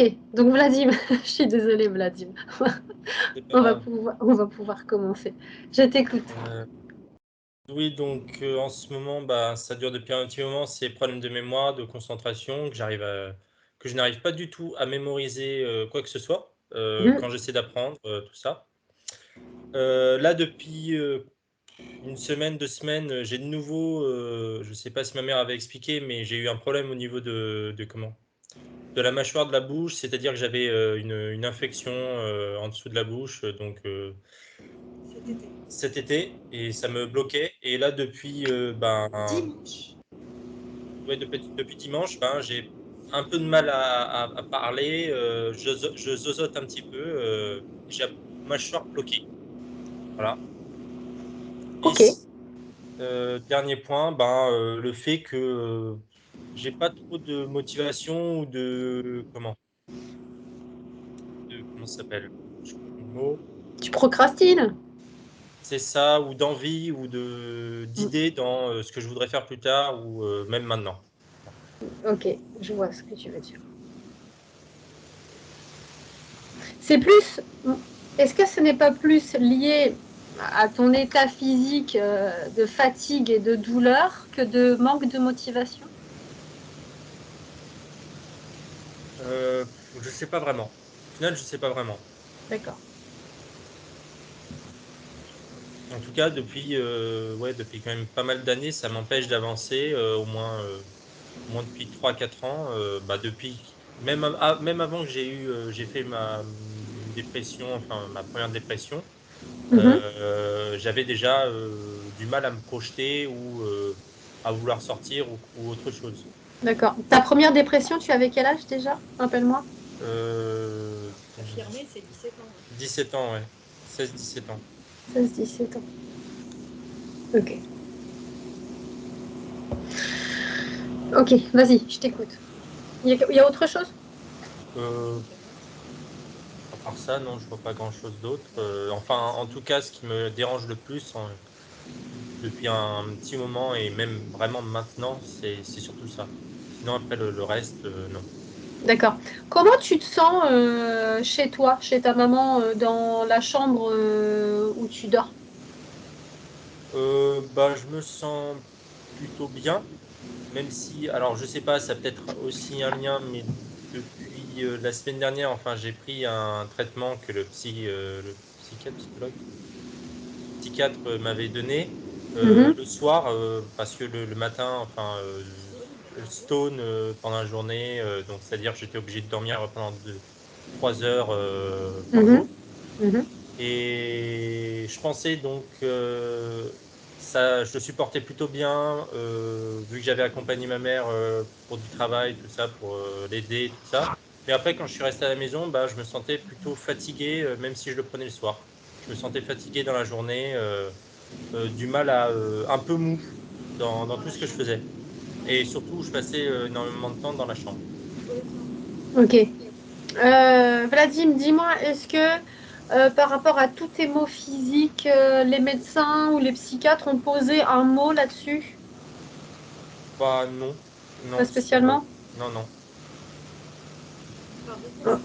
Ok, donc Vladim, je suis désolée Vladim, C'est pas grave. on va pouvoir commencer. Je t'écoute. Euh, oui, donc en ce moment, bah, ça dure depuis un petit moment, ces problèmes de mémoire, de concentration, que je n'arrive pas du tout à mémoriser quoi que ce soit Mhm. quand j'essaie d'apprendre tout ça. Là, depuis une semaine, 2 semaines, j'ai de nouveau, je ne sais pas si ma mère avait expliqué, mais j'ai eu un problème au niveau de comment? De la mâchoire de la bouche, c'est-à-dire que j'avais une infection en dessous de la bouche, cet été, et ça me bloquait. Et là, depuis, ouais, depuis dimanche, ben, j'ai un peu de mal à parler, je zozote un petit peu, j'ai la mâchoire bloquée. Voilà. Et Ok, dernier point, ben, le fait que j'ai pas trop de motivation ou comment ça s'appelle? Je cherche le mot. tu procrastines? C'est ça, ou d'envie, ou Mm. d'idées dans ce que je voudrais faire plus tard, ou même maintenant. Ok, je vois ce que tu veux dire. C'est plus, est-ce que ce n'est pas plus lié à ton état physique de fatigue et de douleur que de manque de motivation? Je sais pas vraiment. Au final, je sais pas vraiment. D'accord. En tout cas, ouais, depuis quand même pas mal d'années, ça m'empêche d'avancer, au moins depuis 3 4 ans. Bah, même avant que j'ai fait une dépression, enfin ma première dépression, Mhm. j'avais déjà du mal à me projeter ou à vouloir sortir ou autre chose. D'accord. Ta première dépression, tu avais quel âge déjà? Rappelle-moi. Confirmé, c'est 17 ans. 17 ans, ouais. 16 17 ans. 16, 17 ans. Ok. Ok, vas-y, je t'écoute. Il y a autre chose? Euh, à part ça, non, je vois pas grand-chose d'autre. Enfin, en tout cas, ce qui me dérange le plus depuis un petit moment et même vraiment maintenant, c'est surtout ça. Sinon, après, le reste, non. D'accord. Comment tu te sens chez toi, chez ta maman, dans la chambre où tu dors? Bah, je me sens plutôt bien, même si, alors je sais pas, ça peut être aussi un lien, mais depuis la semaine dernière, enfin, j'ai pris un traitement que le psychiatre m'avait donné Mhm, le soir, parce que le matin, enfin, stone pendant la journée, donc c'est-à-dire que j'étais obligé de dormir pendant 3 heures par mhm, jour. mhm. Et je pensais donc ça, je le supportais plutôt bien, vu que j'avais accompagné ma mère pour du travail, tout ça, pour l'aider, tout ça. Mais après, quand je suis resté à la maison, bah, je me sentais plutôt fatigué, même si je le prenais le soir. Je me sentais fatigué dans la journée, du mal un peu mou dans tout ce que je faisais. Et surtout, je passais énormément de temps dans la chambre. Ok. Vladim, dis-moi, est-ce que par rapport à tous tes maux physiques, les médecins ou les psychiatres ont posé un mot là-dessus? Bah non, Pas non, spécialement? non, non. Oh,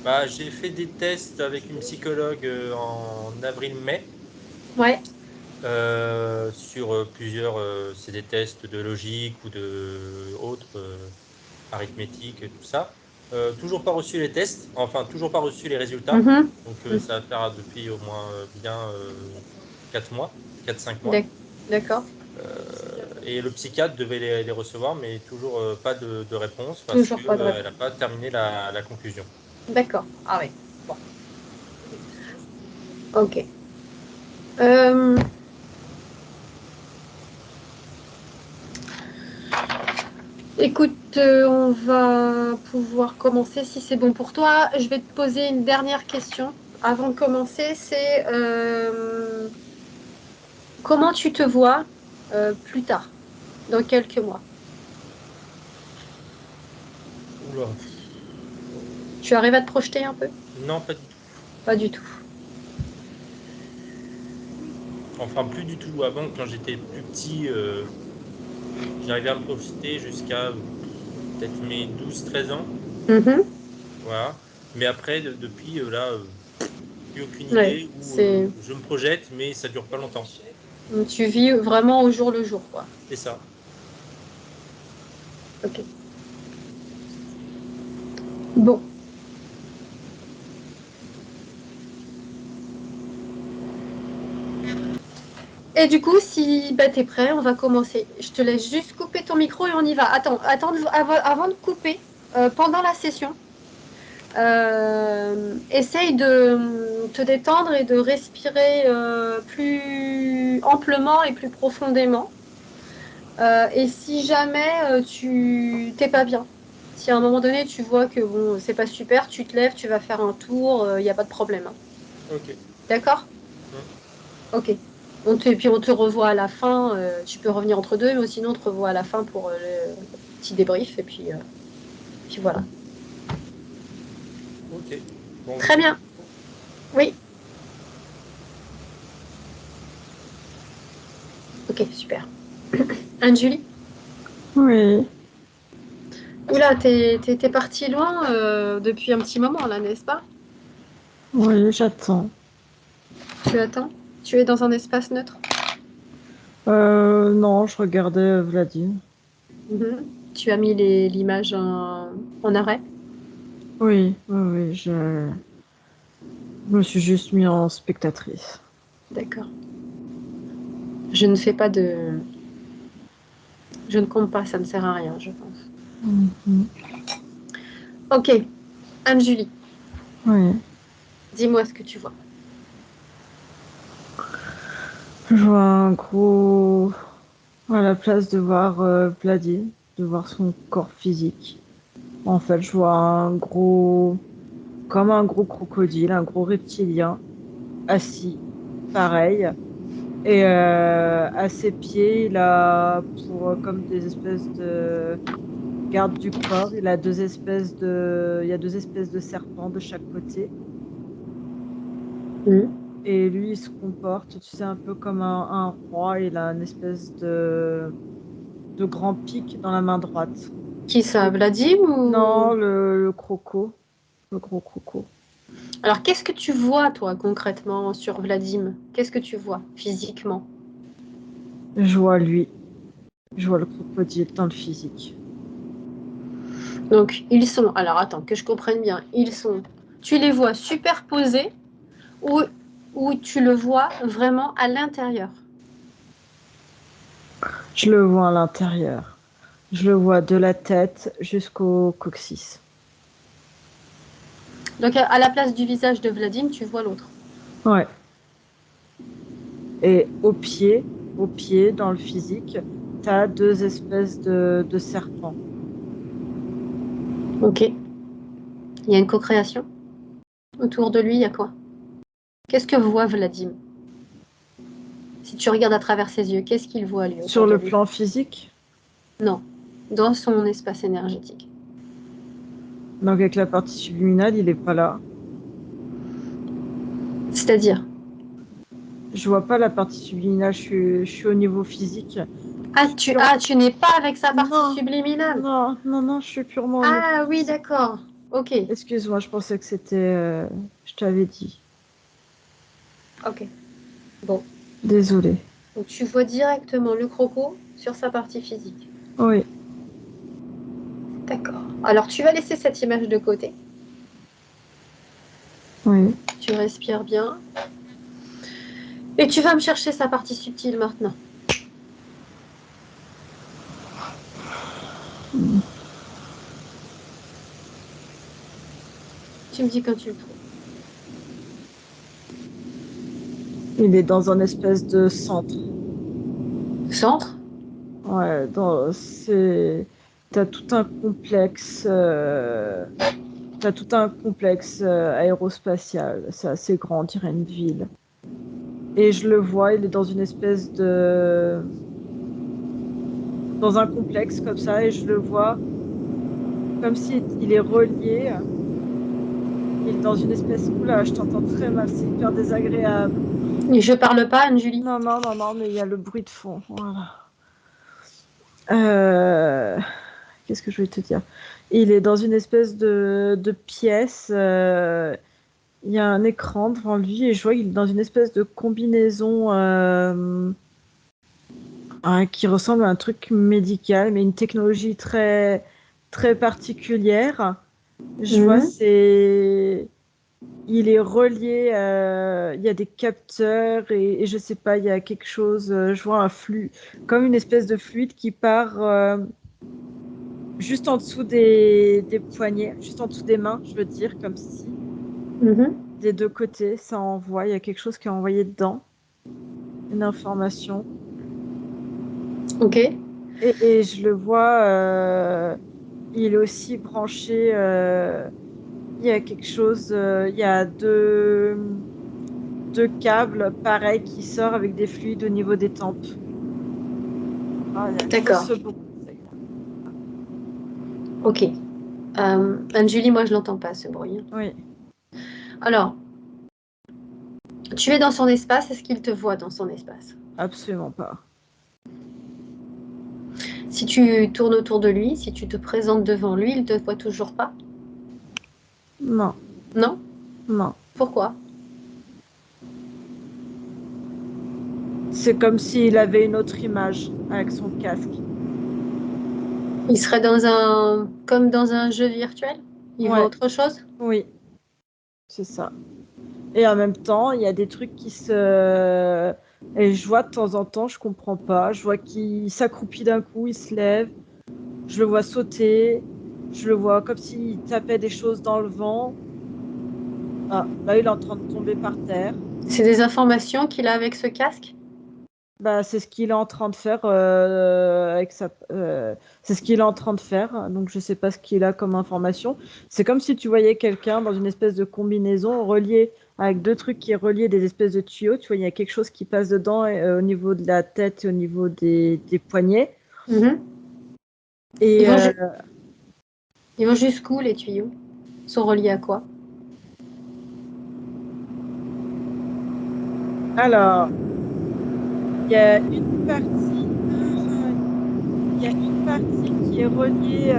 Bah, j'ai fait des tests avec une psychologue en avril-mai ouais. sur plusieurs, c'est des tests de logique ou de autres, arithmétique, tout ça. Toujours pas reçu les tests, enfin toujours pas reçu les résultats. Mhm. Donc Mm. ça va faire depuis au moins bien 4 mois, 4 5 mois. D'accord. Et le psychiatre devait les recevoir, mais toujours pas de réponse parce Toujours que pas de elle n'a réponse. pas terminé la conclusion. D'accord. Ah oui. Bon. Ok. Euh, Écoute, on va pouvoir commencer si c'est bon pour toi. Je vais te poser une dernière question avant de commencer. C'est comment tu te vois plus tard, dans quelques mois? Oula, Tu arrives à te projeter un peu? non, pas du tout. Pas du tout. Enfin, plus du tout. Avant, quand j'étais plus petit, j'arrivais à me projeter jusqu'à peut-être mes 12 13 ans. Mhm. Voilà. Mais après, depuis, là, plus aucune Ouais, idée où c'est... je me projette, mais ça dure pas longtemps. Tu vis vraiment au jour le jour, quoi. C'est ça. Ok. Bon. Et du coup, si bah, t'es prêt, on va commencer. Je te laisse juste couper ton micro et on y va. Attends avant de couper, pendant la session, essaye de te détendre et de respirer plus amplement et plus profondément. Et si jamais tu t'es pas bien, si à un moment donné tu vois que bon, c'est pas super, tu te lèves, tu vas faire un tour, il n'y a pas de problème, hein. Ok. D'accord? Mm. Ok. Et puis on te revoit à la fin. Tu peux revenir entre deux, mais sinon on te revoit à la fin pour le petit débrief. Et puis voilà. Ok. Bon, Très vas-y. bien. Oui. Ok, super. Anne-Julie? Oui, Oula, t'es partie loin depuis un petit moment là, n'est-ce pas? oui, j'attends. Tu attends? Tu es dans un espace neutre? Non, je regardais Vladimir. Mhm. Tu as mis l'image en arrêt? Oui, oui, oui, je me suis juste mis en spectatrice. D'accord. Je ne fais pas de... Je ne compte pas, ça ne sert à rien, je pense. Mhm. Ok. Anne-Julie, Oui, dis-moi ce que tu vois. je vois un gros... À la place de voir Vladimir, de voir son corps physique. En fait, je vois un gros... Comme un gros crocodile, un gros reptilien, assis, pareil. Et à ses pieds, il a pour comme des espèces de garde du corps. Il y a deux espèces de serpents de chaque côté. Mhm. Et lui, il se comporte, tu sais, un peu comme un roi. Il a une espèce de grand pic dans la main droite. Qui ça, Et- Vladim ou... Non, le croco, le gros croco. Alors, qu'est-ce que tu vois, toi, concrètement, sur Vladim? Qu'est-ce que tu vois physiquement? Je vois lui, je vois le crocodile dans le physique. Donc, ils sont... Alors, attends, que je comprenne bien. Ils sont... Tu les vois superposés ou, ou tu le vois vraiment à l'intérieur? Je le vois à l'intérieur. Je le vois de la tête jusqu'au coccyx. Donc, à la place du visage de Vladim, tu vois l'autre. Ouais. Et au pied, dans le physique, tu as deux espèces de serpents. Ok. Il y a une co-création. Autour de lui, il y a quoi? Qu'est-ce que voit Vladim? Si tu regardes à travers ses yeux, qu'est-ce qu'il voit, lui, autour Sur de le lui? plan physique, Non. Dans son espace énergétique. donc avec la partie subliminale, il est pas là. C'est-à-dire... Je vois pas la partie subliminale, je suis au niveau physique. Ah, Je suis pure... tu n'es pas avec sa partie Non, subliminale. non, je suis purement au niveau Ah oui, physique. d'accord. Ok, Excuse-moi, je pensais que c'était... je t'avais dit. ok. Bon, Désolée. donc tu vois directement le croco sur sa partie physique. Oui, D'accord. Alors tu vas laisser cette image de côté. oui. Tu respires bien. Et tu vas me chercher sa partie subtile maintenant. Tu me dis quand tu le trouves. Il est dans un espèce de centre. Centre? Ouais, t'as tout un complexe, t'as tout un complexe aérospatial. C'est assez grand, on dirait une ville. Et je le vois, il est dans une espèce dans un complexe comme ça, et je le vois comme si il est relié. Il est dans une espèce, oula, je t'entends très mal, c'est hyper désagréable. Je parle pas, Anne-Julie. Non, mais il y a le bruit de fond. Voilà. Euh, Qu'est-ce que je vais te dire? Il est dans une espèce de pièce. Il y a un écran devant lui et je vois qu'il est dans une espèce de combinaison qui ressemble à un truc médical, mais une technologie très, très particulière. Je vois, Mhm. il est relié, il y a des capteurs et je sais pas, il y a quelque chose, je vois un flux, comme une espèce de fluide qui part juste en dessous des poignets, juste en dessous des mains, je veux dire, comme si Mhm. des deux côtés, ça envoie, il y a quelque chose qui est envoyé dedans, une information. Ok. Et je le vois, il est aussi branché, il y a quelque chose, il y a deux câbles pareils qui sortent avec des fluides au niveau des tempes. Ah, il y a juste D'accord. ce bruit. Ok. Anne-Julie, moi, je l'entends pas, ce bruit, hein. Oui, Alors, tu es dans son espace, est-ce qu'il te voit dans son espace? absolument pas. Si tu tournes autour de lui, si tu te présentes devant lui, il te voit toujours pas? Non, Non? non. Pourquoi? C'est comme s'il avait une autre image avec son casque. Il serait comme dans un jeu virtuel? Il voit Ouais, autre chose? oui, c'est ça. Et en même temps, il y a des trucs qui se... Et je vois de temps en temps, je comprends pas. Je vois qu'il s'accroupit d'un coup, il se lève. Je le vois sauter. Je le vois comme s'il tapait des choses dans le vent. Ah, là, il est en train de tomber par terre. C'est des informations qu'il a avec ce casque? Bah, c'est ce qu'il est en train de faire avec sa. C'est ce qu'il est en train de faire. Donc, je sais pas ce qu'il a comme information. C'est comme si tu voyais quelqu'un dans une espèce de combinaison reliée avec deux trucs qui est relié des espèces de tuyaux. Tu vois, il y a quelque chose qui passe dedans au niveau de la tête et au niveau des poignets. Mhm. Ils Et vont, ju- ils vont jusqu'où, les tuyaux? Ils sont reliés à quoi? alors, il y a une partie. Il y a une partie qui est reliée.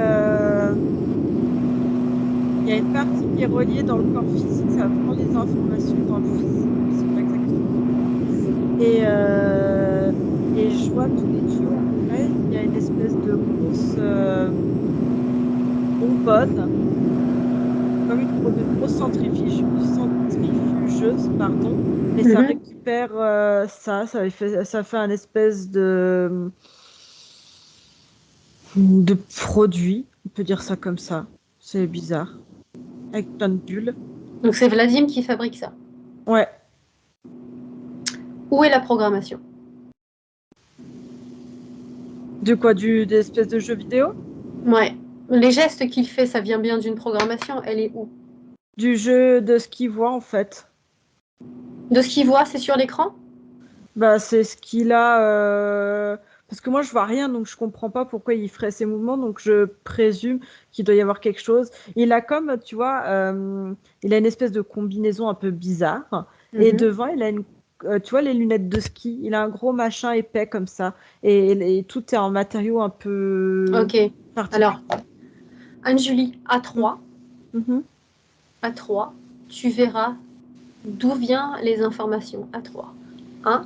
Il y a une partie qui est reliée dans le corps physique, ça prend les informations dans le physique, je sais pas exactement. Et, euh, et je vois tous les tuyaux après, il y a une espèce de grosse bonbonne, comme une grosse centrifugeuse, pardon, et ça Mhm. récupère ça fait un espèce de produit, on peut dire ça comme ça. C'est bizarre, avec plein de bulles. Donc c'est Vladim qui fabrique ça. Ouais, Où est la programmation? de quoi, des espèces de jeux vidéo? Ouais. Les gestes qu'il fait, ça vient bien d'une programmation. Elle est où? Du jeu de ce qu'il voit en fait. De ce qu'il voit, c'est sur l'écran? Bah, c'est ce qu'il a. Parce que moi, je vois rien, donc je comprends pas pourquoi il ferait ces mouvements, donc je présume qu'il doit y avoir quelque chose. Il a comme, tu vois, il a une espèce de combinaison un peu bizarre, et Mhm. devant, il a tu vois, les lunettes de ski. Il a un gros machin épais comme ça, et tout est en matériaux un peu Ok. Alors, particuliers. Anne-Julie, à Mm. 3, Mhm. à 3, tu verras d'où viennent les informations. À 3. Un,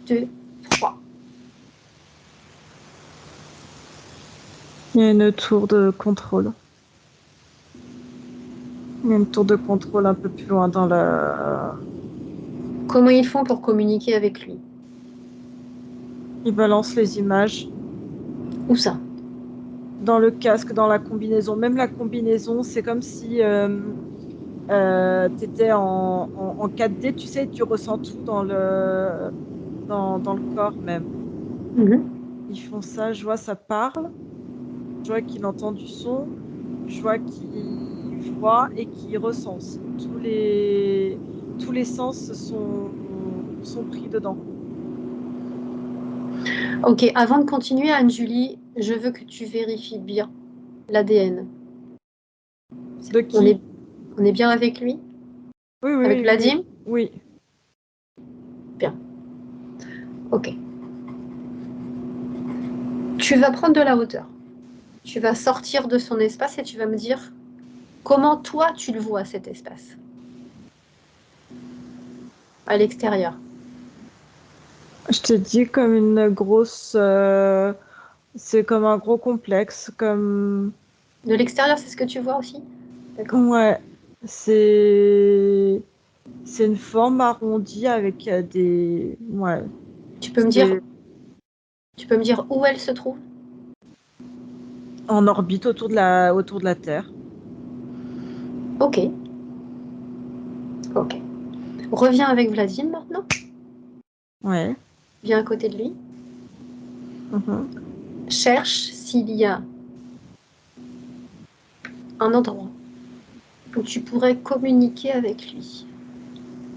2, 3. Il y a une tour de contrôle. Il y a une tour de contrôle un peu plus loin dans la. Comment ils font pour communiquer avec lui? Il balance les images Où ça? dans le casque, dans la combinaison. Même la combinaison, c'est comme si tu étais en 4D, tu sais, tu ressens tout dans le corps même. Mhm. Ils font ça, je vois, ça parle, je vois qu'il entend du son, je vois qu'il voit et qu'il ressent aussi. Tous les sens sont pris dedans. Ok, avant de continuer, Anne-Julie, je veux que tu vérifies bien l'ADN. De On qui? est, on est bien avec lui? Oui, Avec oui, oui, oui. Vladim? Oui. Bien. Ok. Tu vas prendre de la hauteur. Tu vas sortir de son espace et tu vas me dire comment toi tu le vois cet espace à l'extérieur. Je te dis comme une grosse... c'est comme un gros complexe, comme... De l'extérieur, c'est ce que tu vois aussi? D'accord. Ouais, c'est... C'est une forme arrondie avec des... Ouais, Tu peux me dire, c'est tu peux me dire où elle se trouve? en orbite autour de la Terre. Ok. Ok. Reviens avec Vladim maintenant. Ouais. Viens à côté de lui. Mhm. Cherche s'il y a un endroit où tu pourrais communiquer avec lui.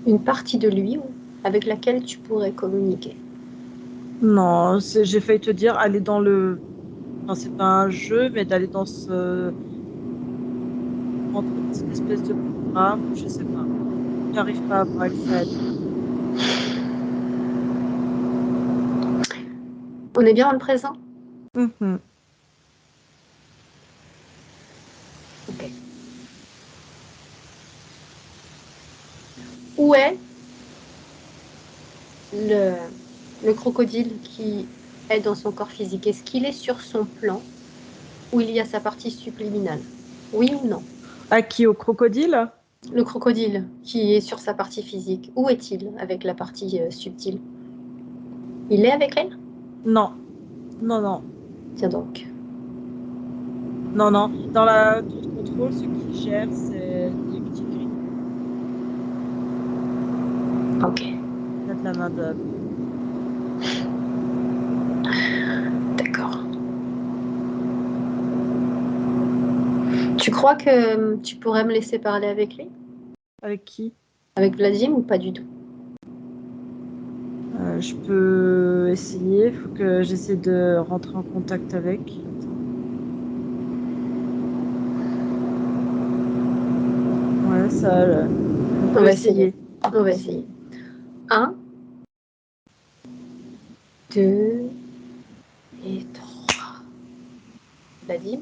Une partie de lui avec laquelle tu pourrais communiquer. Non, j'ai failli te dire aller dans le... Enfin, c'est pas un jeu, mais d'aller dans ce... Entre une espèce de programme, je sais pas. J'arrive pas à avoir accès à lui. On est bien dans le présent? Mhm. Ok. Où est le crocodile qui est dans son corps physique? Est-ce qu'il est sur son plan ou il y a sa partie subliminale? Oui ou non? À qui? Au crocodile? Le crocodile qui est sur sa partie physique, où est-il avec la partie subtile? Il est avec elle? Non, non, non. Tiens donc. Non, non. Dans la tour de contrôle, ce qui gère, c'est les petits gris. Ok, Il y a de la main-d'œuvre. d'accord. Tu crois que tu pourrais me laisser parler avec lui? Avec qui? Avec Vladim ou pas du tout? Je peux essayer. Il faut que j'essaie de rentrer en contact avec. Attends. Ouais, ça. On On peut va essayer. essayer. On On peut va essayer. essayer. 1, 2 et 3. Vladim?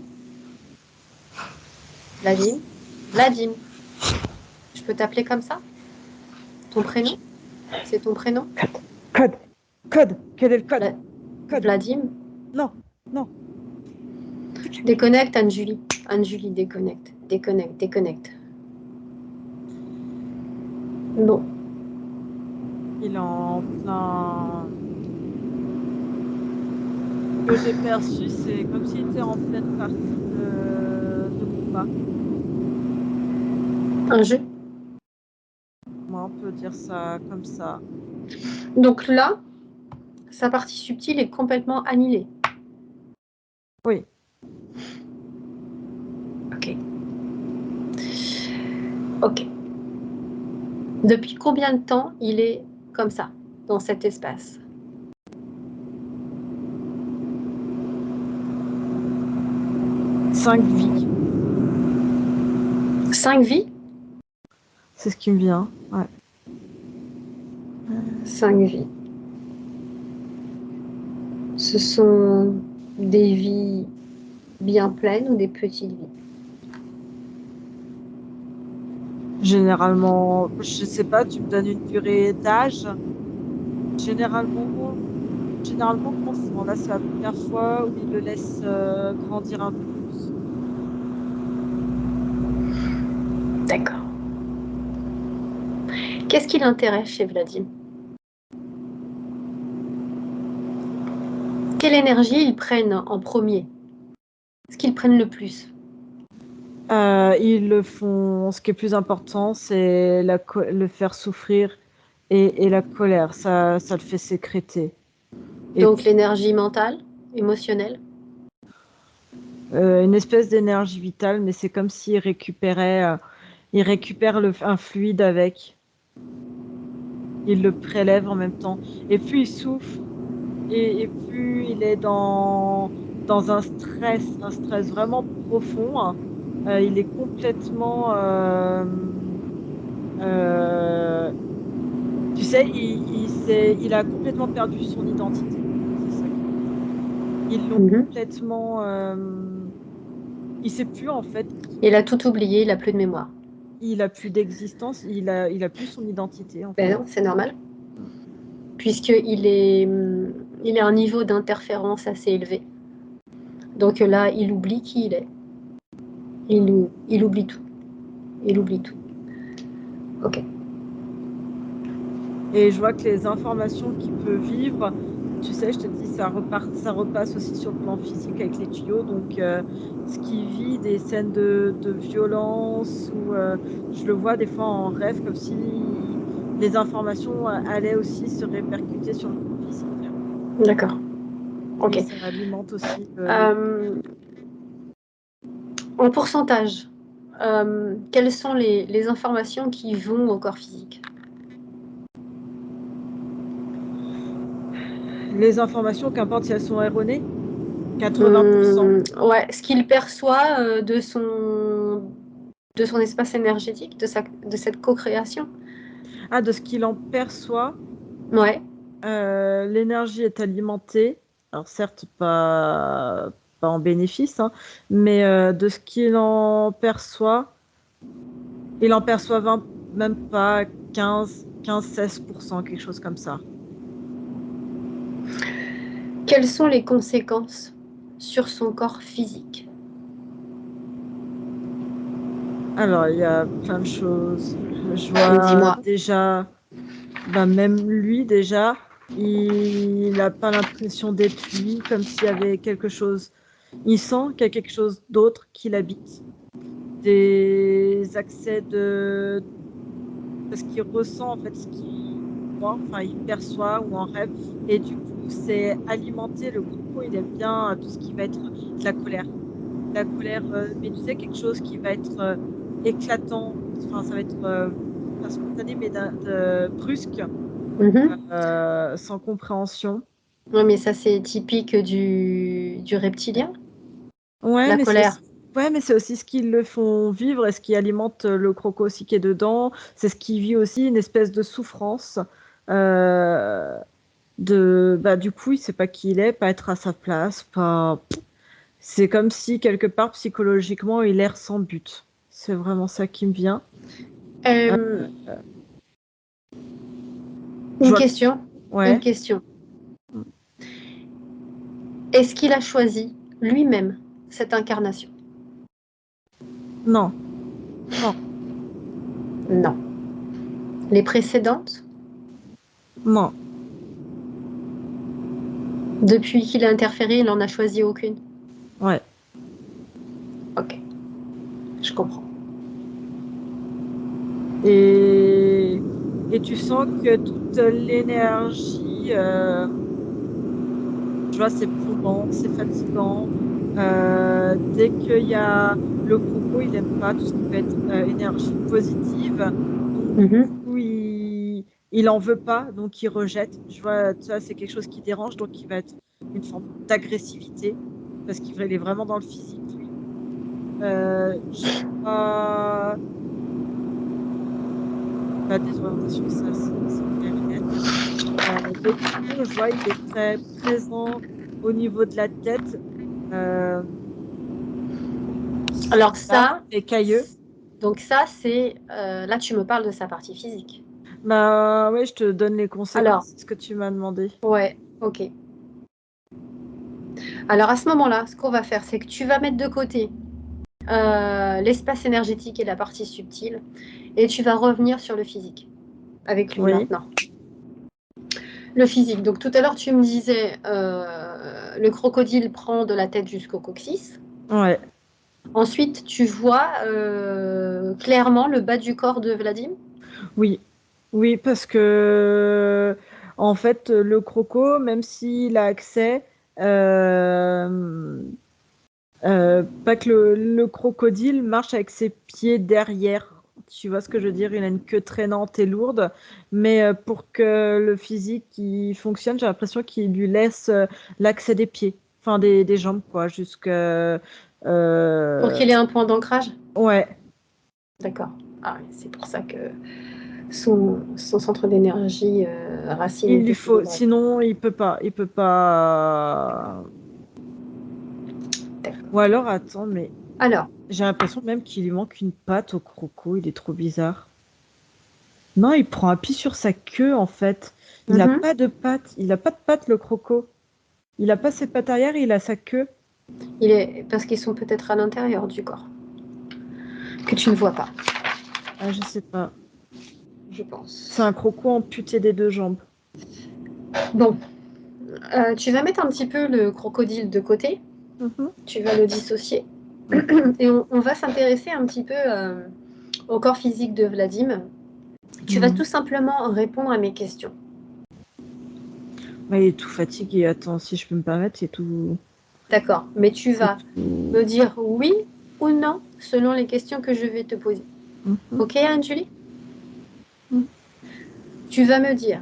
Vladim? Vladim? Je peux t'appeler comme ça? Ton prénom? C'est ton prénom? Code! Code! Quel est le code? Vla- Code! Vladim? Non! Non! Déconnecte, Anne-Julie. Anne-Julie, déconnecte. Déconnecte, déconnecte. Bon, Il est en plein. Ce que j'ai perçu, c'est comme s'il était en pleine partie de combat. un jeu. Moi, on peut dire ça comme ça. Donc là, sa partie subtile est complètement annihilée. Oui. Ok. Ok. Depuis combien de temps il est comme ça, dans cet espace? 5 vies. 5 vies? C'est ce qui me vient. Ouais. 5 vies. Ce sont des vies bien pleines ou des petites vies? Généralement, je sais pas, tu me donnes une durée d'âge. Généralement, généralement constant. Là, c'est la première fois où il le laisse grandir un peu plus. D'accord. Qu'est-ce qui l'intéresse chez Vladim? Quelle énergie ils prennent en premier? Ce qu'ils prennent le plus? Ils le font. Ce qui est plus important, c'est le faire souffrir et la colère. Ça le fait sécréter. Et Donc l'énergie mentale, émotionnelle? une espèce d'énergie vitale, mais c'est comme s'il récupérait, il récupère un fluide avec. Il le prélève en même temps. Et plus il souffle, et plus il est dans un stress vraiment profond, hein. Il est complètement, euh, tu sais, il a complètement perdu son identité. C'est ça qui me dit. Ils l'ont Mhm. complètement. il sait plus en fait. Il a tout oublié, il a plus de mémoire. Il a plus d'existence, il a plus son identité en fait. Ben non, c'est normal. Puisqu'il est à un niveau d'interférence assez élevé. Donc là, il oublie qui il est. Il oublie tout. Il oublie tout. Ok. Et je vois que les informations qu'il peut vivre, tu sais, je te dis, ça repasse aussi sur le plan physique avec les tuyaux. Donc, ce qui vit des scènes de violence, ou je le vois des fois en rêve, comme si les informations allaient aussi se répercuter sur le plan physique. D'accord. Ok. Et ça alimente aussi. En pourcentage, quelles sont les informations qui vont au corps physique? Les informations, qu'importe si elles sont erronées, 80%. Ouais, ce qu'il perçoit de son espace énergétique, de cette co-création. Ah, de ce qu'il en perçoit. Ouais. L'énergie est alimentée, alors certes pas en bénéfice, hein, mais de ce qu'il en perçoit, il en perçoit 20, même pas 15-16%, quelque chose comme ça. Quelles sont les conséquences sur son corps physique? Alors, il y a plein de choses. Je vois Dis-moi. déjà, même lui déjà, il n'a pas l'impression d'être lui, comme s'il y avait quelque chose. Il sent qu'il y a quelque chose d'autre qui l'habite. Des accès parce qu'il ressent en fait ce qu'il voit, enfin il perçoit ou en rêve, et du coup c'est alimenter le Croco. Il aime bien tout ce qui va être de la colère, mais tu sais, quelque chose qui va être éclatant, enfin ça va être pas spontané mais brusque, sans compréhension. Ouais, mais ça, c'est typique du reptilien, Ouais, la mais colère. c'est aussi ce qui le font vivre et ce qui alimente le Croco aussi qui est dedans. C'est ce qui vit aussi une espèce de souffrance. Du coup, il sait pas qui il est, pas être à sa place, pas. C'est comme si quelque part psychologiquement il erre sans but. C'est vraiment ça qui me vient. Euh, Je une vois- question. Une Ouais. question. Est-ce qu'il a choisi lui-même cette incarnation? Non. Non. Non. Les précédentes? Non. Depuis qu'il a interféré, il n'en a choisi aucune. Ouais. Ok, je comprends. Et tu sens que toute l'énergie, tu vois, c'est plombant, c'est fatigant. Dès qu'il y a le Croco, il n'aime pas tout ce qui peut être énergie positive. Donc, du coup, il en veut pas, donc il rejette. Je vois, ça, c'est quelque chose qui dérange, donc il va être une forme d'agressivité, parce qu'il est vraiment dans le physique, lui. Je vois des orientations, ça, c'est clair et net. Mais sinon, je vois, il est très présent au niveau de la tête. Alors Là, ça, écailleux. donc ça, c'est... là, tu me parles de sa partie physique. Bah ouais, je te donne les Alors, conséquences, c'est ce que tu m'as demandé. ouais, ok. Alors à ce moment-là, ce qu'on va faire, c'est que tu vas mettre de côté l'espace énergétique et la partie subtile, et tu vas revenir sur le physique avec lui Oui, maintenant. Le physique. Donc tout à l'heure, tu me disais, le crocodile prend de la tête jusqu'au coccyx. ouais, Ensuite, tu vois clairement le bas du corps de Vladim. oui. Oui, parce que en fait, le croco, même s'il a accès, pas que le crocodile marche avec ses pieds derrière. Tu vois ce que je veux dire? Il a une queue traînante et lourde, mais pour que le physique qui fonctionne, j'ai l'impression qu'il lui laisse l'accès des pieds, enfin des jambes, quoi, jusque. Pour qu'il ait un point d'ancrage. Ouais, D'accord. Ah, c'est pour ça que son centre d'énergie racine il est lui faut, équilibré. sinon il peut pas. Ou alors attends, mais Alors, J'ai l'impression même qu'il lui manque une patte au croco, il est trop bizarre. Non, il prend appui sur sa queue en fait. Il n'a pas de patte, il a pas de patte le croco. Il a pas ses pattes arrière, il a sa queue. parce qu'ils sont peut-être à l'intérieur du corps, que tu ne vois pas, Ah, je sais pas. je pense. C'est un croco amputé des 2 jambes. Bon, tu vas mettre un petit peu le crocodile de côté, Mhm. tu vas le dissocier, Oui. et on va s'intéresser un petit peu au corps physique de Vladim. Tu vas tout simplement répondre à mes questions. Ouais, il est tout fatigué. Attends, si je peux me permettre, c'est tout. D'accord, mais tu C'est vas tout. me dire oui ou non selon les questions que je vais te poser. Mhm. Ok, Anne-Julie? Mhm. Tu vas me dire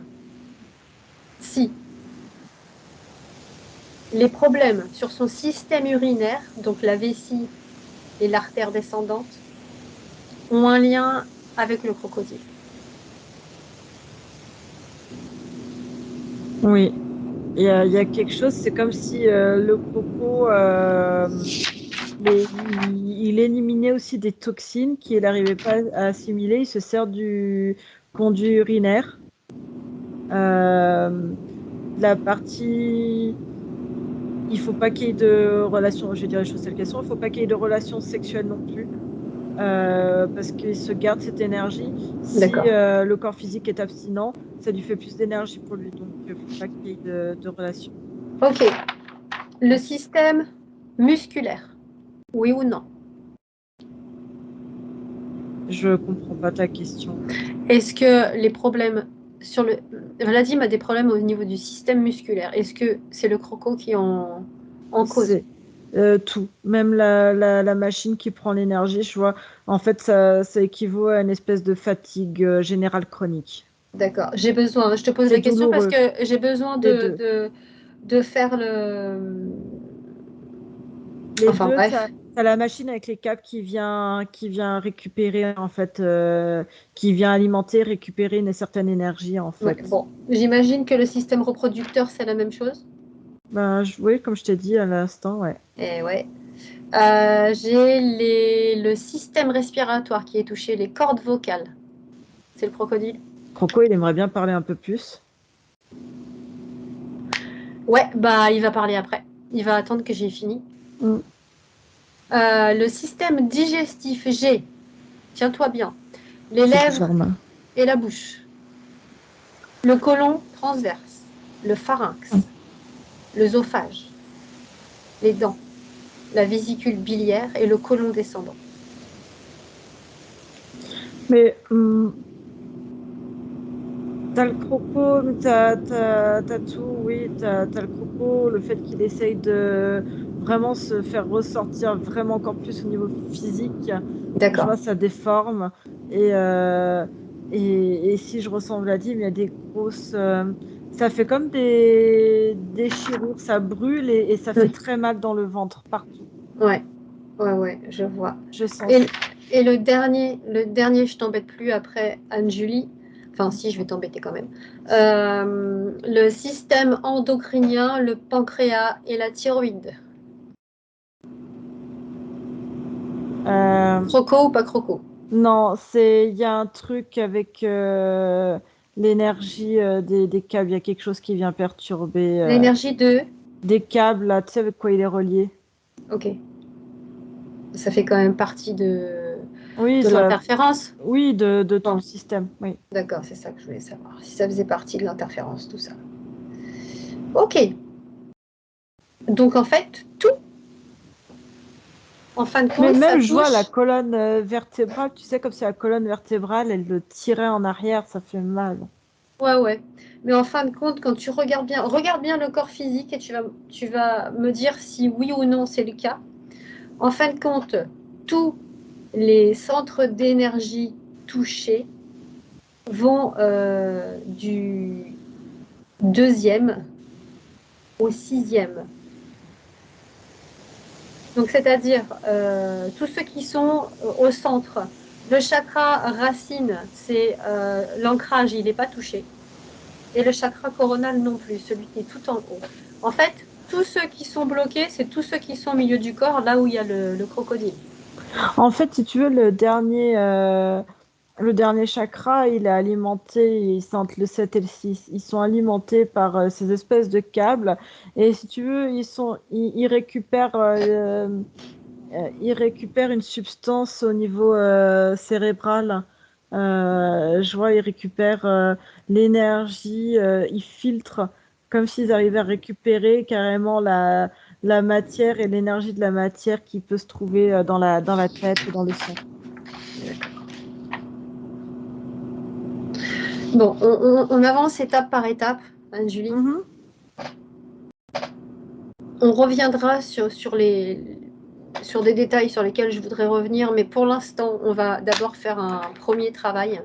si les problèmes sur son système urinaire, donc la vessie et l'artère descendante, ont un lien avec le crocodile. Oui. Il y a quelque chose, c'est comme si le croco, il éliminait aussi des toxines qu'il n'arrivait pas à assimiler. Il se sert du conduit urinaire. La partie, il faut pas qu'il y ait de relations, je vais dire les choses telles qu'elles sont, il faut pas qu'il y ait de relations sexuelles non plus, parce qu'il se garde cette énergie. Si D'accord. le corps physique est abstinent, ça lui fait plus d'énergie pour lui, donc il faut pas qu'il y ait de relations. Ok. Le système musculaire, oui ou non? Je comprends pas ta question. Est-ce que les problèmes sur le... Vladim a des problèmes au niveau du système musculaire. Est-ce que c'est le croco qui est en cause? C'est tout, même la machine qui prend l'énergie, je vois. En fait, ça équivaut à une espèce de fatigue générale chronique. D'accord. J'ai besoin, je te pose C'est la question parce douloureux, que j'ai besoin les deux. de faire le... Les Enfin deux, bref. t'as la machine avec les câbles qui vient récupérer, en fait, qui vient alimenter, récupérer une certaine énergie, en Ouais, fait. bon, j'imagine que le système reproducteur, c'est la même chose. Ben, oui, comme je t'ai dit à l'instant, ouais. Et ouais. J'ai le système respiratoire qui est touché, les cordes vocales. C'est le crocodile. Croco, il aimerait bien parler un peu plus. Ouais, bah il va parler après. Il va attendre que j'ai fini. Mm. Le système digestif, j'ai, tiens-toi bien, les C'est lèvres plusieurs mains. et la bouche, le côlon transverse, le pharynx, Mm. l'œsophage, les dents, la vésicule biliaire et le côlon descendant. Mais t'as le croco, mais t'as tout, oui, t'as le croco, le fait qu'il essaye de vraiment se faire ressortir vraiment encore plus au niveau physique. Je D'accord. vois, ça déforme. Et, euh, et si je ressemble à Dim, il y a des grosses. Ça fait comme des déchirures, ça brûle et ça fait Oui. très mal dans le ventre, partout. Ouais, ouais, je vois. Je sens Et, ça. et le dernier, je t'embête plus après Anne-Julie. Enfin, si, je vais t'embêter quand même. Le système endocrinien, le pancréas et la thyroïde. Euh, Croco ou pas croco? non, il y a un truc avec l'énergie des câbles. Il y a quelque chose qui vient perturber L'énergie de... des câbles, là, tu sais avec quoi il est relié. Ok, ça fait quand même partie de, Oui, de l'interférence. oui, de tout le Bon, système, oui. d'accord, c'est ça que je voulais savoir. Si ça faisait partie de l'interférence, tout ça. Ok, donc en fait, tout, en fin de Mais compte, ça même, je vois la touche. colonne vertébrale, tu sais, comme si la colonne vertébrale, elle le tirait en arrière, ça fait mal. Ouais, ouais. Mais en fin de compte, quand tu regarde bien le corps physique et tu vas me dire si oui ou non c'est le cas. En fin de compte, tous les centres d'énergie touchés vont du deuxième au sixième. Donc, c'est-à-dire tous ceux qui sont au centre. Le chakra racine, c'est l'ancrage, il n'est pas touché. Et le chakra coronal non plus, celui qui est tout en haut. En fait, tous ceux qui sont bloqués, c'est tous ceux qui sont au milieu du corps, là où il y a le crocodile. En fait, si tu veux, le dernier chakra, il est alimenté, c'est entre le 7 et le 6. Ils sont alimentés par ces espèces de câbles. Et si tu veux, ils récupèrent une substance au niveau cérébral. Je vois, ils récupèrent l'énergie, ils filtrent comme s'ils arrivaient à récupérer carrément la matière et l'énergie de la matière qui peut se trouver dans la tête et dans le sang. Bon, on avance étape par étape, Anne-Julie. Mhm. On reviendra sur des détails sur lesquels je voudrais revenir, mais pour l'instant, on va d'abord faire un premier travail.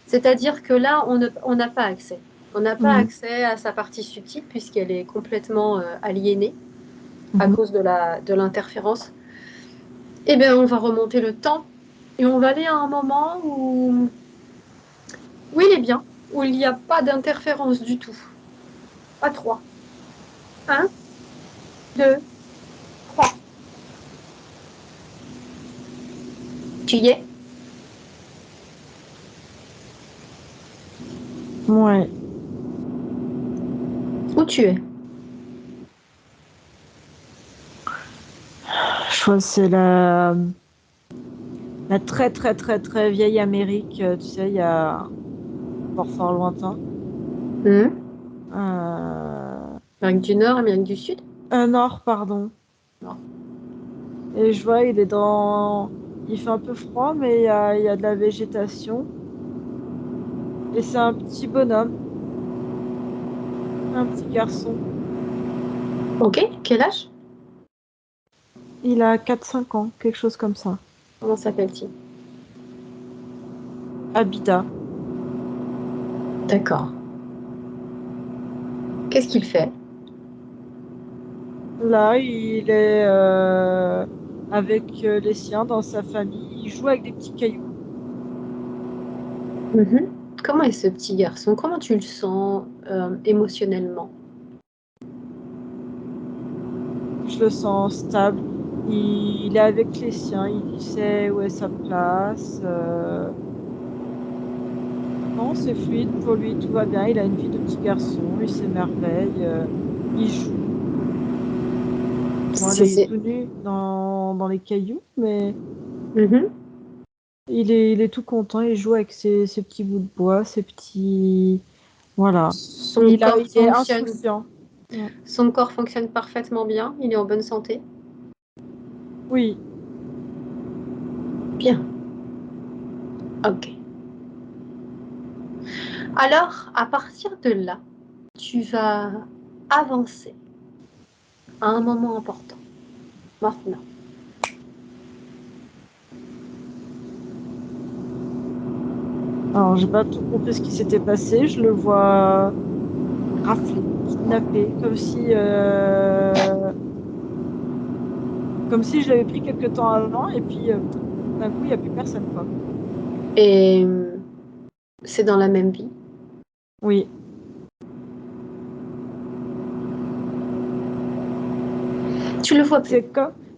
C'est-à-dire que là, on n'a pas accès. On n'a pas Mhm. accès à sa partie subtile puisqu'elle est complètement aliénée à Mhm. cause de l'interférence. Eh bien, on va remonter le temps et on va aller à un moment où il est bien, où il n'y a pas d'interférence du tout. À 3. 1, 2, 3. Tu y es? Ouais. Où tu es? Je crois que c'est la très très très très vieille Amérique, tu sais, il y a fort lointain. Amérique du Nord, Amérique du Sud? Nord, pardon. Non. Et je vois, il fait un peu froid, mais il y a de la végétation. Et c'est un petit bonhomme, un petit garçon. Ok, quel âge? Il a 4 5 ans, quelque chose comme ça. Comment s'appelle-t-il? Abida. D'accord. Qu'est-ce qu'il fait? Là, il est avec les siens dans sa famille. Il joue avec des petits cailloux. Mhm. Comment est ce petit garçon? Comment tu le sens émotionnellement? Je le sens stable. Il est avec les siens. Il sait où est sa place. Non, c'est fluide pour lui. Tout va bien. Il a une vie de petit garçon. Il s'émerveille. Il joue. Bon, là, il est C'est... tout nu dans les cailloux, mais Mhm. il est tout content. Il joue avec ses petits bouts de bois, ses petits. Voilà. Son corps Il est fonctionne. insouciant. Mm. Son corps fonctionne parfaitement bien. Il est en bonne santé. Oui. Bien. Ok. Alors, à partir de là, tu vas avancer à un moment important. Maintenant. Alors, j'ai pas tout compris ce qui s'était passé. Je le vois raflé, kidnappé, comme si je l'avais pris quelque temps avant, et puis d'un coup, il n'y a plus personne, quoi. Et c'est dans la même vie. Oui. Tu le vois plus.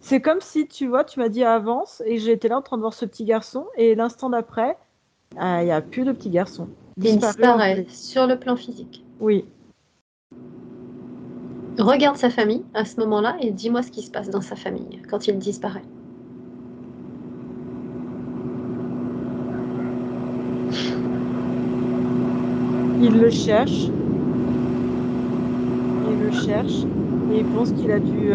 C'est comme si, tu vois, tu m'as dit avance, et j'étais là en train de voir ce petit garçon, et l'instant d'après, il n'y a plus de petit garçon. Il Disparu en disparaît vue. sur le plan physique. Oui. Regarde sa famille à ce moment-là et dis-moi ce qui se passe dans sa famille quand il disparaît. Il le cherche, il le cherche, et il pense qu'il a dû.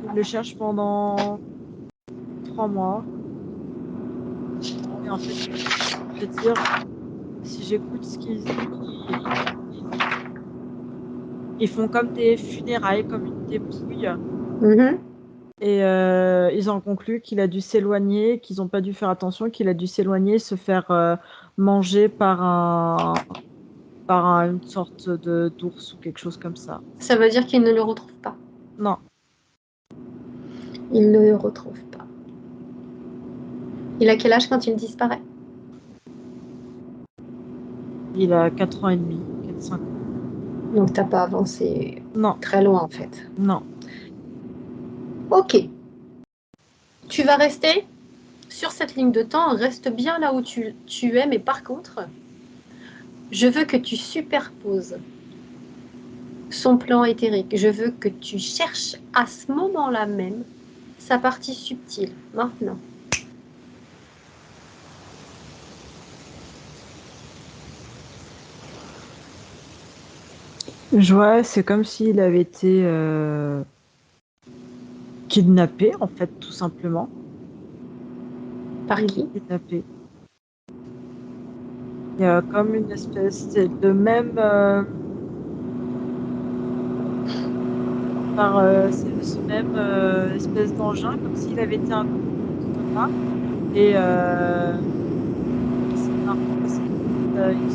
Il le cherche pendant 3 mois. Et en fait, je veux dire, si j'écoute ce qu'ils disent, ils font comme des funérailles, comme une dépouille. Mhm. Et ils en concluent qu'il a dû s'éloigner, qu'ils n'ont pas dû faire attention, qu'il a dû s'éloigner, se faire manger une sorte de d'ours ou quelque chose comme ça. Ça veut dire qu'il ne le retrouve pas. Non, Il ne le retrouve pas. Il a quel âge quand il disparaît? il a 4 ans et demi, 4 5 ans. Donc, t'as pas avancé Non, très loin, en fait. non. Ok. Tu vas rester sur cette ligne de temps. Reste bien là où tu es. Mais par contre, je veux que tu superposes son plan éthérique. Je veux que tu cherches à ce moment-là même sa partie subtile. Maintenant. Je vois, c'est comme s'il avait été kidnappé, en fait, tout simplement. Par Il qui? est kidnappé. Il y a comme une espèce de même par ce même espèce d'engin, comme s'il avait été un coma. Et c'est marrant parce ils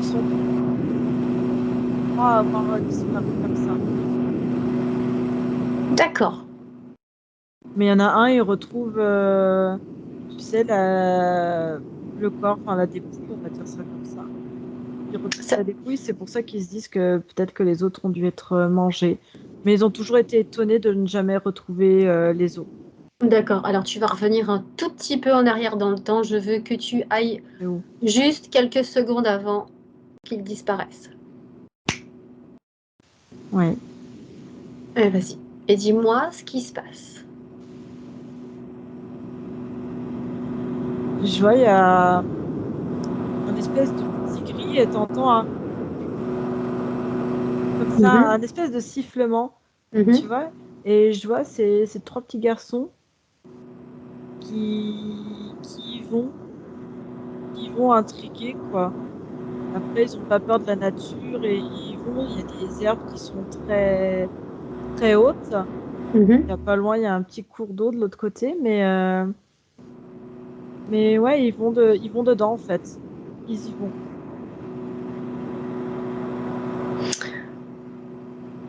sont trois à avoir disparu comme ça. D'accord. Mais il y en a un, il retrouve, tu sais, le corps, enfin la dépouille, on va dire ça comme ça. Il retrouve Ça- la dépouille, c'est pour ça qu'ils se disent que peut-être que les autres ont dû être mangés. Mais ils ont toujours été étonnés de ne jamais retrouver les os. D'accord. Alors, tu vas revenir un tout petit peu en arrière dans le temps. Je veux que tu ailles C'est où? juste quelques secondes avant qu'il disparaisse. Ouais. Allez, vas-y. Et dis-moi ce qui se passe. Je vois, il y a un espèce de petit gris et t'entends comme ça, Mhm. un espèce de sifflement, tu Mhm. vois. Et je vois ces trois petits garçons qui vont intriguer, quoi. Après, ils ont pas peur de la nature et ils vont. Il y a des herbes qui sont très, très hautes. Mhm. Il y a pas loin, il y a un petit cours d'eau de l'autre côté, mais ouais, ils vont dedans, en fait. Ils y vont.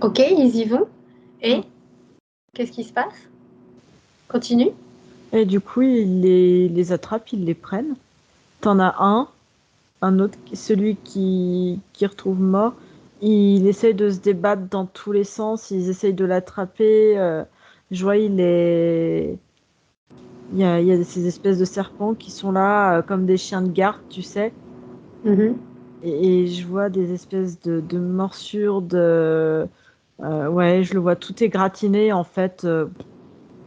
Ok, ils y vont. Mm. Et qu'est-ce qui se passe? Continue. Et du coup, ils les attrapent, ils les prennent. T'en as un autre, celui qui retrouve mort, il essaye de se débattre dans tous les sens, ils essayent de l'attraper. Je vois, il y a ces espèces de serpents qui sont là, comme des chiens de garde, tu sais. Mhm. Et je vois des espèces de morsures, ouais, je le vois tout égratigné, en fait.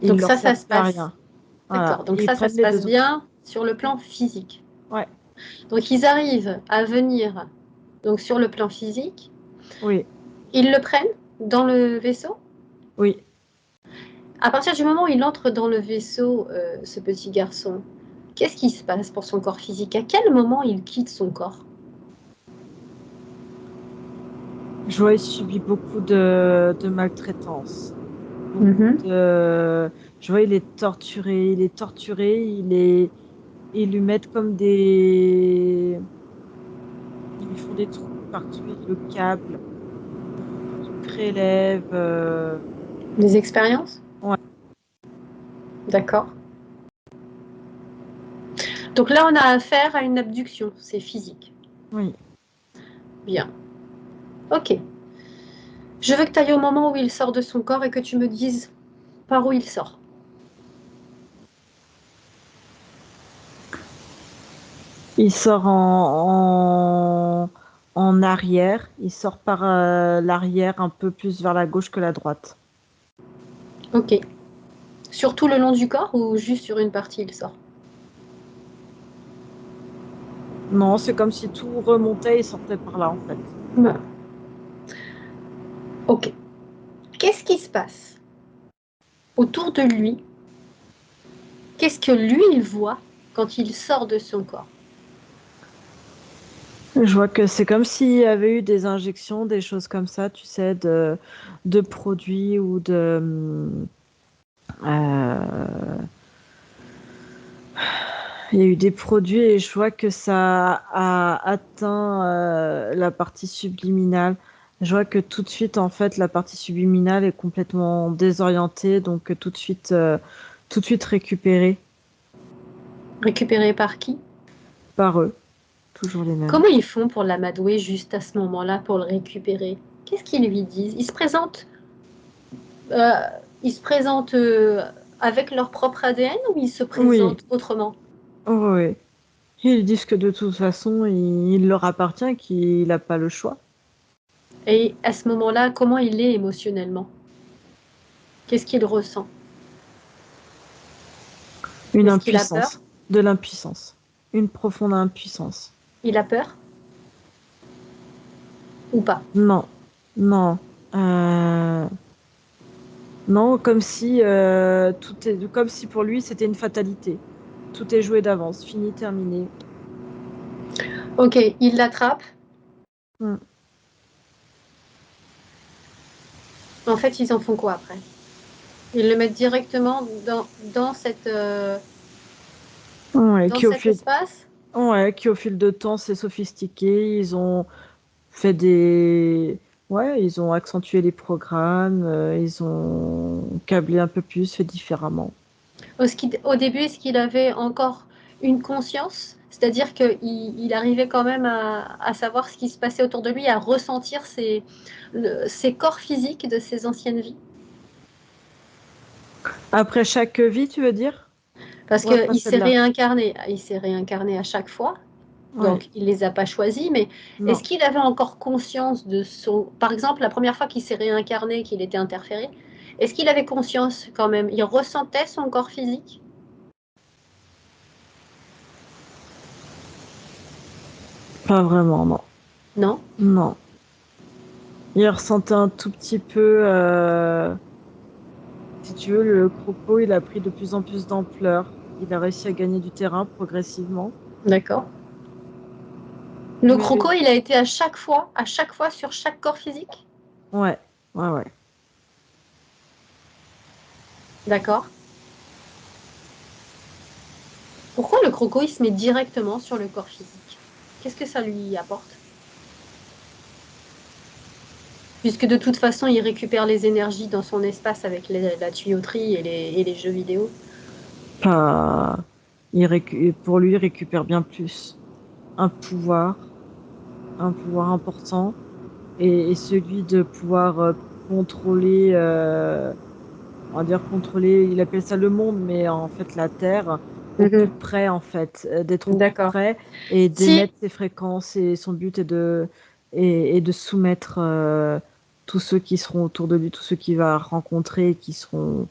Il Donc leur ça sert se plus à passe. rien. Voilà. D'accord. Donc Et ils ça prennent se les passe deux autres. bien sur le plan physique. Ouais, Donc ils arrivent à venir donc sur le plan physique. oui, Ils le prennent dans le vaisseau. oui. À partir du moment où il entre dans le vaisseau, ce petit garçon, qu'est-ce qui se passe pour son corps physique? À quel moment il quitte son corps? Je vois, il subit beaucoup de maltraitance. Beaucoup Mhm. de. Je vois, il est torturé. Il est torturé. Ils lui mettent comme des. Ils lui font des trous partout. Ils le câblent. Ils prélèvent. Des expériences? Ouais, D'accord. Donc là, on a affaire à une abduction, c'est physique. oui. Bien. Ok. Je veux que tu ailles au moment où il sort de son corps et que tu me dises par où il sort. Il sort en arrière. Il sort par l'arrière, un peu plus vers la gauche que la droite. Ok. Sur tout le long du corps ou juste sur une partie il sort? Non, c'est comme si tout remontait et sortait par là, en fait. Voilà. Ok. Qu'est-ce qui se passe autour de lui? Qu'est-ce que lui, il voit quand il sort de son corps? Je vois que c'est comme s'il y avait eu des injections, des choses comme ça, tu sais, de produits ou euh, il y a eu des produits et je vois que ça a atteint la partie subliminale. Je vois que tout de suite, en fait, la partie subliminale est complètement désorientée, donc tout de suite récupérée Récupéré par qui? par eux. Toujours les mêmes. Comment ils font pour l'amadouer juste à ce moment-là, pour le récupérer? Qu'est-ce qu'ils lui disent? Euh, ils se présentent avec leur propre ADN ou ils se Oui, présentent autrement? oui. Ils disent que de toute façon, il leur appartient, qu'il n'a pas le choix. Et à ce moment-là, comment il est émotionnellement? Qu'est-ce qu'il ressent? Une Est-ce qu'il a peur? impuissance, de l'impuissance, une profonde impuissance. Il a peur ou pas? Non, non, Euh, non, comme si pour lui c'était une fatalité. Tout est joué d'avance, fini, terminé. Ok, il l'attrape. Hmm. En fait, ils en font quoi après? Ils le mettent directement Ouais, dans cet espace? qui au fil de temps s'est sophistiqué. Ils ont fait des, ouais, ils ont accentué les programmes, ils ont câblé un peu plus, fait différemment. Au début, est-ce qu'il avait encore une conscience? C'est-à-dire qu'il arrivait quand même à savoir ce qui se passait autour de lui, à ressentir ses corps physiques de ses anciennes vies. Après chaque vie, tu veux dire? Parce Ou après qu'il s'est celle-là? réincarné. Il s'est réincarné à chaque fois. Ouais, Donc, il les a pas choisis. Mais est-ce non, qu'il avait encore conscience de son... Par exemple, la première fois qu'il s'est réincarné, qu'il était interféré, est-ce qu'il avait conscience quand même? Il ressentait son corps physique? pas vraiment, non. Non? Non. Il ressentait un tout petit peu, si tu veux, le croco, il a pris de plus en plus d'ampleur. Il a réussi à gagner du terrain progressivement. D'accord. Le Mais croco, il a été à chaque fois sur chaque corps physique? ouais, ouais, ouais. D'accord. Pourquoi le croco, il se met directement sur le corps physique? Qu'est-ce que ça lui apporte? Puisque de toute façon, il récupère les énergies dans son espace avec la tuyauterie et les jeux vidéo. Pas... Pour lui, il récupère bien plus un pouvoir, un pouvoir important, et celui de pouvoir contrôler, on va dire contrôler, il appelle ça le monde, mais en fait la Terre, au plus Mhm. près, en fait, d'être au plus D'accord. près et Si, d'émettre ses fréquences. Et son but est et de soumettre tous ceux qui seront autour de lui, tous ceux qu'il va rencontrer et qui seront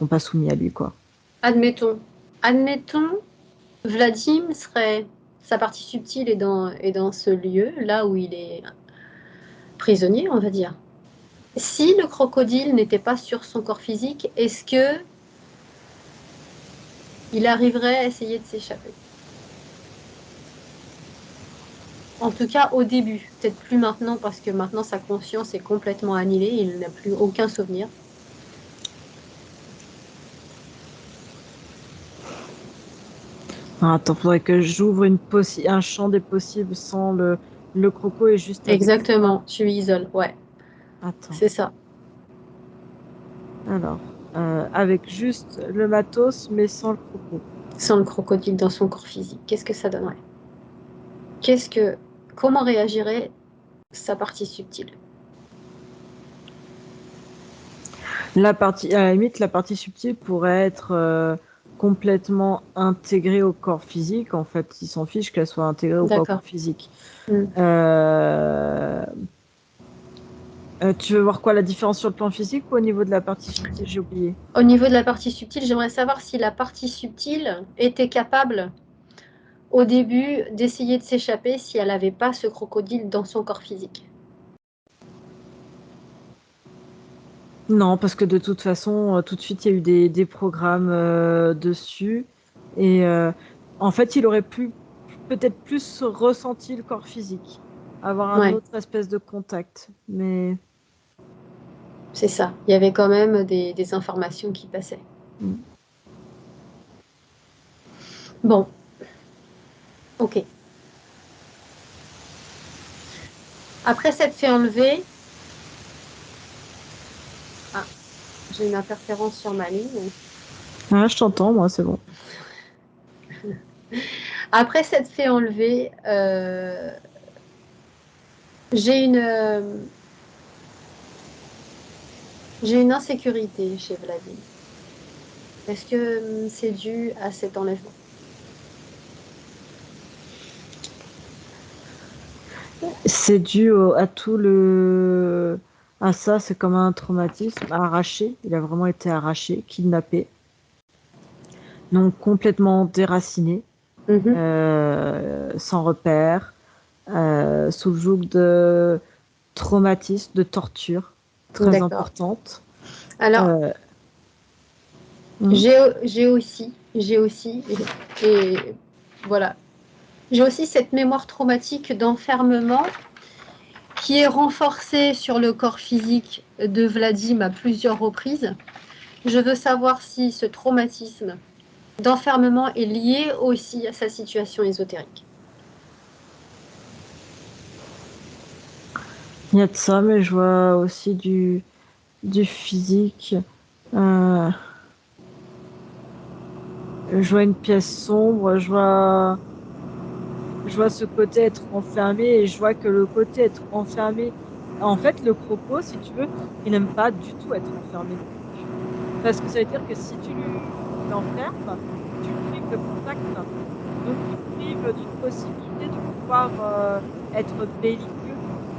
pas soumis à lui, quoi. admettons, Vladim serait, sa partie subtile est dans ce lieu, là où il est prisonnier, on va dire. Si le crocodile n'était pas sur son corps physique, est-ce que il arriverait à essayer de s'échapper? En tout cas, au début. Peut-être plus maintenant, parce que maintenant, sa conscience est complètement annihilée. Il n'a plus aucun souvenir. Ah, attends, faudrait que j'ouvre un champ des possibles sans le croco et juste avec ça. Exactement. Tu isoles. Ouais, Attends. c'est ça. Alors, avec juste le matos, mais sans le croco. Sans le crocodile dans son corps physique. Qu'est-ce que ça donnerait? Qu'est-ce que, comment réagirait sa partie subtile? À la limite, la partie subtile pourrait être complètement intégrée au corps physique. En fait, il s'en fiche qu'elle soit intégrée ou pas au D'accord. corps physique. Hmm. Euh, Tu veux voir quoi, la différence sur le plan physique ou au niveau de la partie subtile? J'ai oublié. Au niveau de la partie subtile, j'aimerais savoir si la partie subtile était capable, au début, d'essayer de s'échapper si elle n'avait pas ce crocodile dans son corps physique. Non, parce que de toute façon, tout de suite, il y a eu des programmes dessus. Et en fait, il aurait pu peut-être plus ressenti le corps physique, avoir un Ouais, autre espèce de contact. Mais c'est ça. Il y avait quand même des informations qui passaient. mm. Bon, ok. Après s'être fait enlever, ah, j'ai une interférence sur ma ligne. Ah, je t'entends, moi, c'est bon. Après s'être fait enlever, j'ai une insécurité chez Vladimir. Est-ce que c'est dû à cet enlèvement? C'est dû à tout le... À ça, c'est comme un traumatisme arraché. Il a vraiment été arraché, kidnappé. Donc complètement déraciné, sans repère, sous le joug de traumatisme, de torture très importante. Alors, j'ai aussi, et voilà, j'ai aussi cette mémoire traumatique d'enfermement qui est renforcée sur le corps physique de Vladim à plusieurs reprises. Je veux savoir si ce traumatisme d'enfermement est lié aussi à sa situation ésotérique. Il y a de ça, mais je vois aussi du physique. Je vois une pièce sombre, je vois ce côté être enfermé, et je vois que le côté être enfermé, en fait, le croco, si tu veux, il n'aime pas du tout être enfermé. Parce que ça veut dire que si tu l'enfermes, tu le prives de contact, donc tu prives d'une possibilité de pouvoir être belliqueux.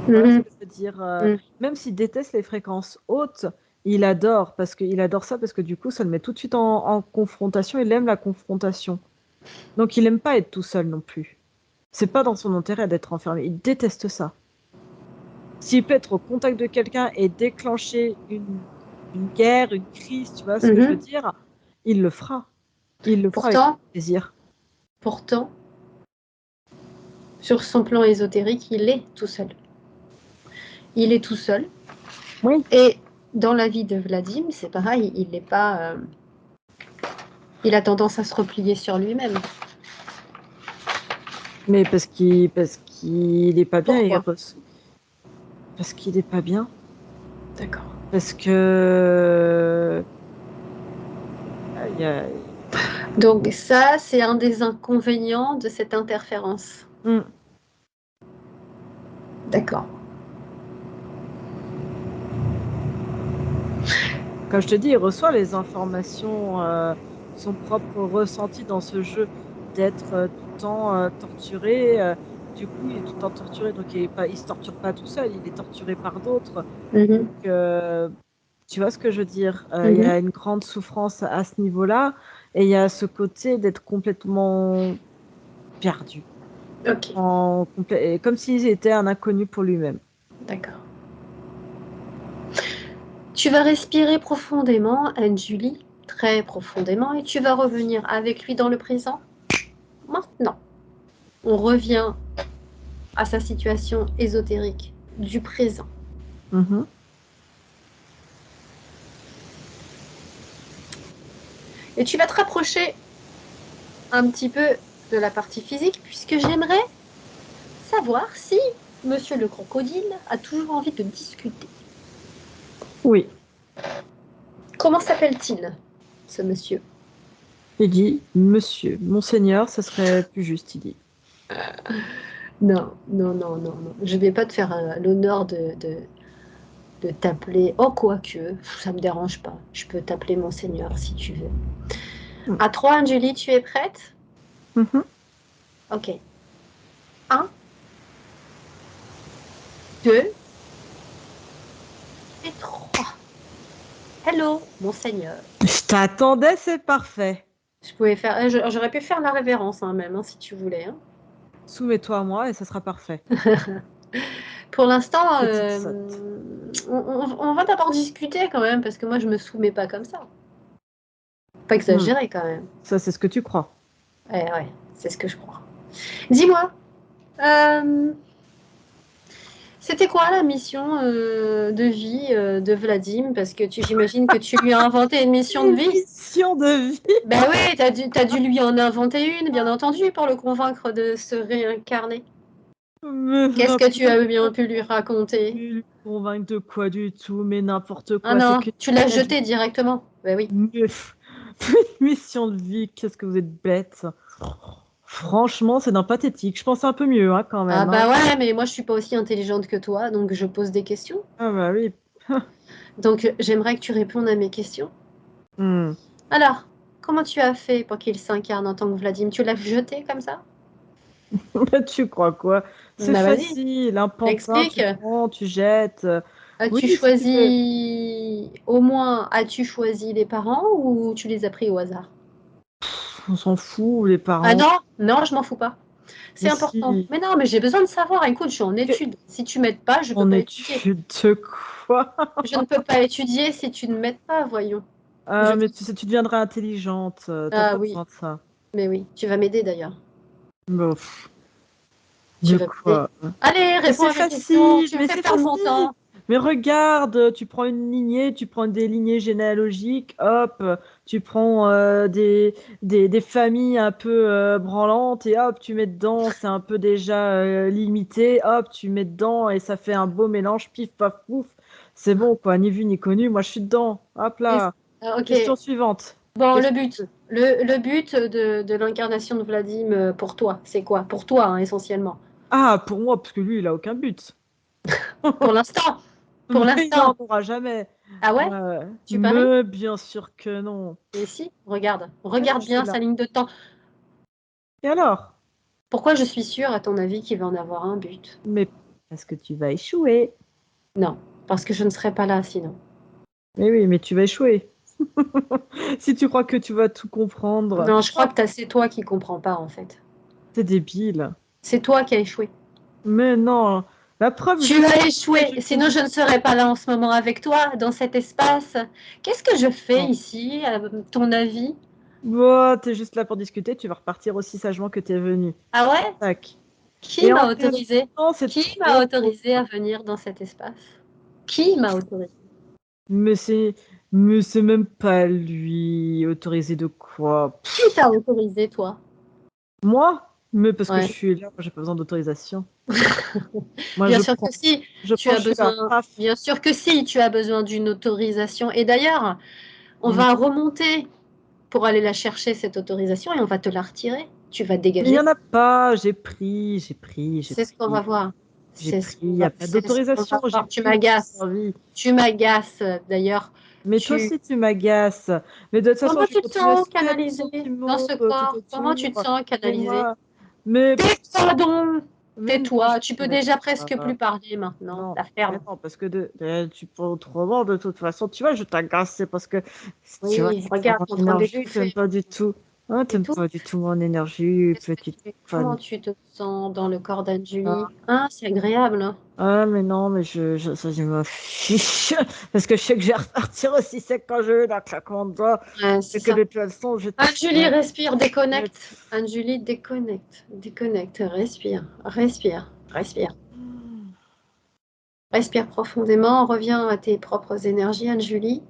Voilà ce que ça veut dire. Même s'il déteste les fréquences hautes, il adore ça, parce que du coup, ça le met tout de suite en confrontation. Il aime la confrontation. Donc, il n'aime pas être tout seul non plus. C'est pas dans son intérêt d'être enfermé. Il déteste ça. S'il peut être au contact de quelqu'un et déclencher une guerre, une crise, tu vois ce que je veux dire, il le fera. Il le fera avec plaisir. Pourtant, sur son plan ésotérique, il est tout seul. Il est tout seul. Oui. Et dans la vie de Vladim, c'est pareil, il n'est pas... il a tendance à se replier sur lui-même. Mais parce qu'il n'est pas bien. Parce qu'il n'est pas bien. D'accord. Parce que... Donc ça, c'est un des inconvénients de cette interférence. D'accord. Comme je te dis, il reçoit les informations, son propre ressenti dans ce jeu, d'être tout le temps torturé. Du coup, il est tout le temps torturé, donc il se torture pas tout seul, il est torturé par d'autres. Donc, tu vois ce que je veux dire? Il y a une grande souffrance à ce niveau-là, et il y a ce côté d'être complètement perdu. Ok. Comme s'il était un inconnu pour lui-même. D'accord. Tu vas respirer profondément, Anne-Julie, très profondément, et tu vas revenir avec lui dans le présent. Maintenant, on revient à sa situation ésotérique du présent. Et tu vas te rapprocher un petit peu de la partie physique, puisque j'aimerais savoir si Monsieur le Crocodile a toujours envie de discuter. Oui. Comment s'appelle-t-il, ce monsieur? Il dit monsieur, monseigneur, ça serait plus juste, il dit. Non. Je vais pas te faire l'honneur de t'appeler. Oh, quoique, ça me dérange pas. Je peux t'appeler monseigneur si tu veux. À 3, Angelie, tu es prête? Ok. 1, 2 et 3. Hello, monseigneur. Je t'attendais, c'est parfait. J'aurais pu faire la révérence même, si tu voulais. Hein. Soumets-toi à moi et ça sera parfait. Pour l'instant, on va d'abord discuter quand même, parce que moi, je me soumets pas comme ça. Pas exagéré quand même. Ça, c'est ce que tu crois. Ouais, c'est ce que je crois. Dis-moi, c'était quoi la mission de vie de Vladim? Parce que j'imagine que tu lui as inventé une mission de vie. Une mission de vie? Ben oui, t'as dû lui en inventer une, bien entendu, pour le convaincre de se réincarner. Qu'est-ce que tu as bien pu lui raconter? Lui convaincre de quoi du tout, mais n'importe quoi. Ah non, tu l'as jeté directement. Ben oui. Une mission de vie, qu'est-ce que vous êtes bête. Franchement, c'est d'un pathétique. Je pense un peu mieux, hein, quand Ah même. bah Hein. ouais, mais moi je suis pas aussi intelligente que toi, donc je pose des questions. Ah bah oui. Donc j'aimerais que tu répondes à mes questions. Hmm. Alors, comment tu as fait pour qu'il s'incarne en tant que Vladimir? Tu l'as jeté comme ça? Tu crois quoi? C'est Bah vas-y, facile. Un pantin, explique. tu prends, tu jettes. Oui, As-tu si tu veux. choisi, au moins, as-tu choisi les parents ou tu les as pris au hasard? On s'en fout, les Ah parents. non, non, je m'en fous pas. C'est Mais important. si. Mais non, mais j'ai besoin de savoir. Écoute, je suis en Que- études. Si tu m'aides pas, je peux En pas étudier. étude de quoi? Je ne peux pas étudier si tu ne m'aides pas, voyons. Je Ah, te- mais tu sais, tu deviendras intelligente. T'as Ah pas oui, besoin de ça. mais oui, tu vas m'aider d'ailleurs. Bon, Tu de vas m'aider. quoi? Allez, Mais réponds c'est à mes questions. facile, Tu me mais fais c'est perdre mon facile. temps. Mais regarde, tu prends une lignée, tu prends des lignées généalogiques, hop, tu prends des familles un peu branlantes et hop, tu mets dedans, c'est un peu déjà limité, hop, tu mets dedans et ça fait un beau mélange, pif, paf, pouf. C'est bon, quoi, ni vu ni connu, moi je suis dedans. Hop Et- là. ah, ok. Question suivante. Bon, le Question... but. Le but de l'incarnation de Vladim pour toi, c'est quoi? Pour toi, hein, essentiellement. Ah, pour moi, parce que lui, il a aucun but. Pour l'instant. Pour Mais il n'en l'instant. aura jamais. Ah ouais? Tu paries? Mais bien sûr que non. Et si, regarde. Mais non, Regarde je suis bien sa là. ligne de temps. Et alors? Pourquoi je suis sûre, à ton avis, qu'il va en avoir un but? Mais parce que tu vas échouer. Non, parce que je ne serai pas là sinon. Mais oui, mais tu vas échouer. Si tu crois que tu vas tout comprendre, Non, je crois que c'est toi qui comprends pas, en fait. t'es débile. C'est toi qui as échoué. Mais non, la preuve, je Tu sais, as échoué, je sinon connais. je ne serais pas là en ce moment avec toi, dans cet espace. Qu'est-ce que je fais Non. ici, à ton avis? Bon, t'es juste là pour discuter, tu vas repartir aussi sagement que t'es venu. Ah ouais? Tac. Qui Et en m'a plus, autorisé? non, c'est Qui m'a trop tôt. autorisé à venir dans cet espace? Qui m'a autorisé? Mais c'est, mais c'est même pas lui autorisé de quoi? Qui t'a autorisé, toi? Moi? Mais parce que je Ouais. suis là, moi j'ai pas besoin d'autorisation. Moi Bien sûr que si, je prends, je suis là. Paf. bien sûr que si, tu as besoin d'une autorisation. Et d'ailleurs, on Mm. va remonter pour aller la chercher, cette autorisation, et on va te la retirer. Tu vas Mais il n'y dégager. en a pas, j'ai pris, j'ai pris, j'ai C'est ce qu'on va pris, voir. j'ai pris, il n'y a pas C'est ce qu'on d'autorisation, va j'ai voir. Tu pris, j'ai m'agaces. envie. Tu m'agaces. D'ailleurs, Mais toi tu. aussi, tu m'agaces. Mais de toute façon, Comment je vais tu te continuer à sens sucer tes canalisé dans sentiments ce tout corps? Comment tu te autour. sens Mais canalisé? moi, mais, Tais-toi donc! mais non, je Tais-toi. Tu ne peux vais déjà presque plus pas. parler maintenant. Non, La mais ferme. non, parce que tu peux autrement, de toute façon, tu vois, je t'agace, c'est parce que, tu vois, Oui, c'est regarde, mon t'es en train énergie, t'aimes d'étouffer. pas du tout. Hein, t'aimes T'étouffes? pas du tout mon énergie, petite Comment fan. tu te sens dans le corps d'Anne-Julie? Hein, c'est agréable, hein? Ah, mais non, mais ça, je me fiche. Parce que je sais que je vais repartir aussi sec quand je vais, d'un claquement de doigts. Ouais, c'est Et que ça. de toute façon, je Anne-Julie, ouais. respire, Mais- déconnecte. Anne-Julie, déconnecte. Déconnecte, respire, respire, respire. Respire profondément, reviens à tes propres énergies, Anne-Julie.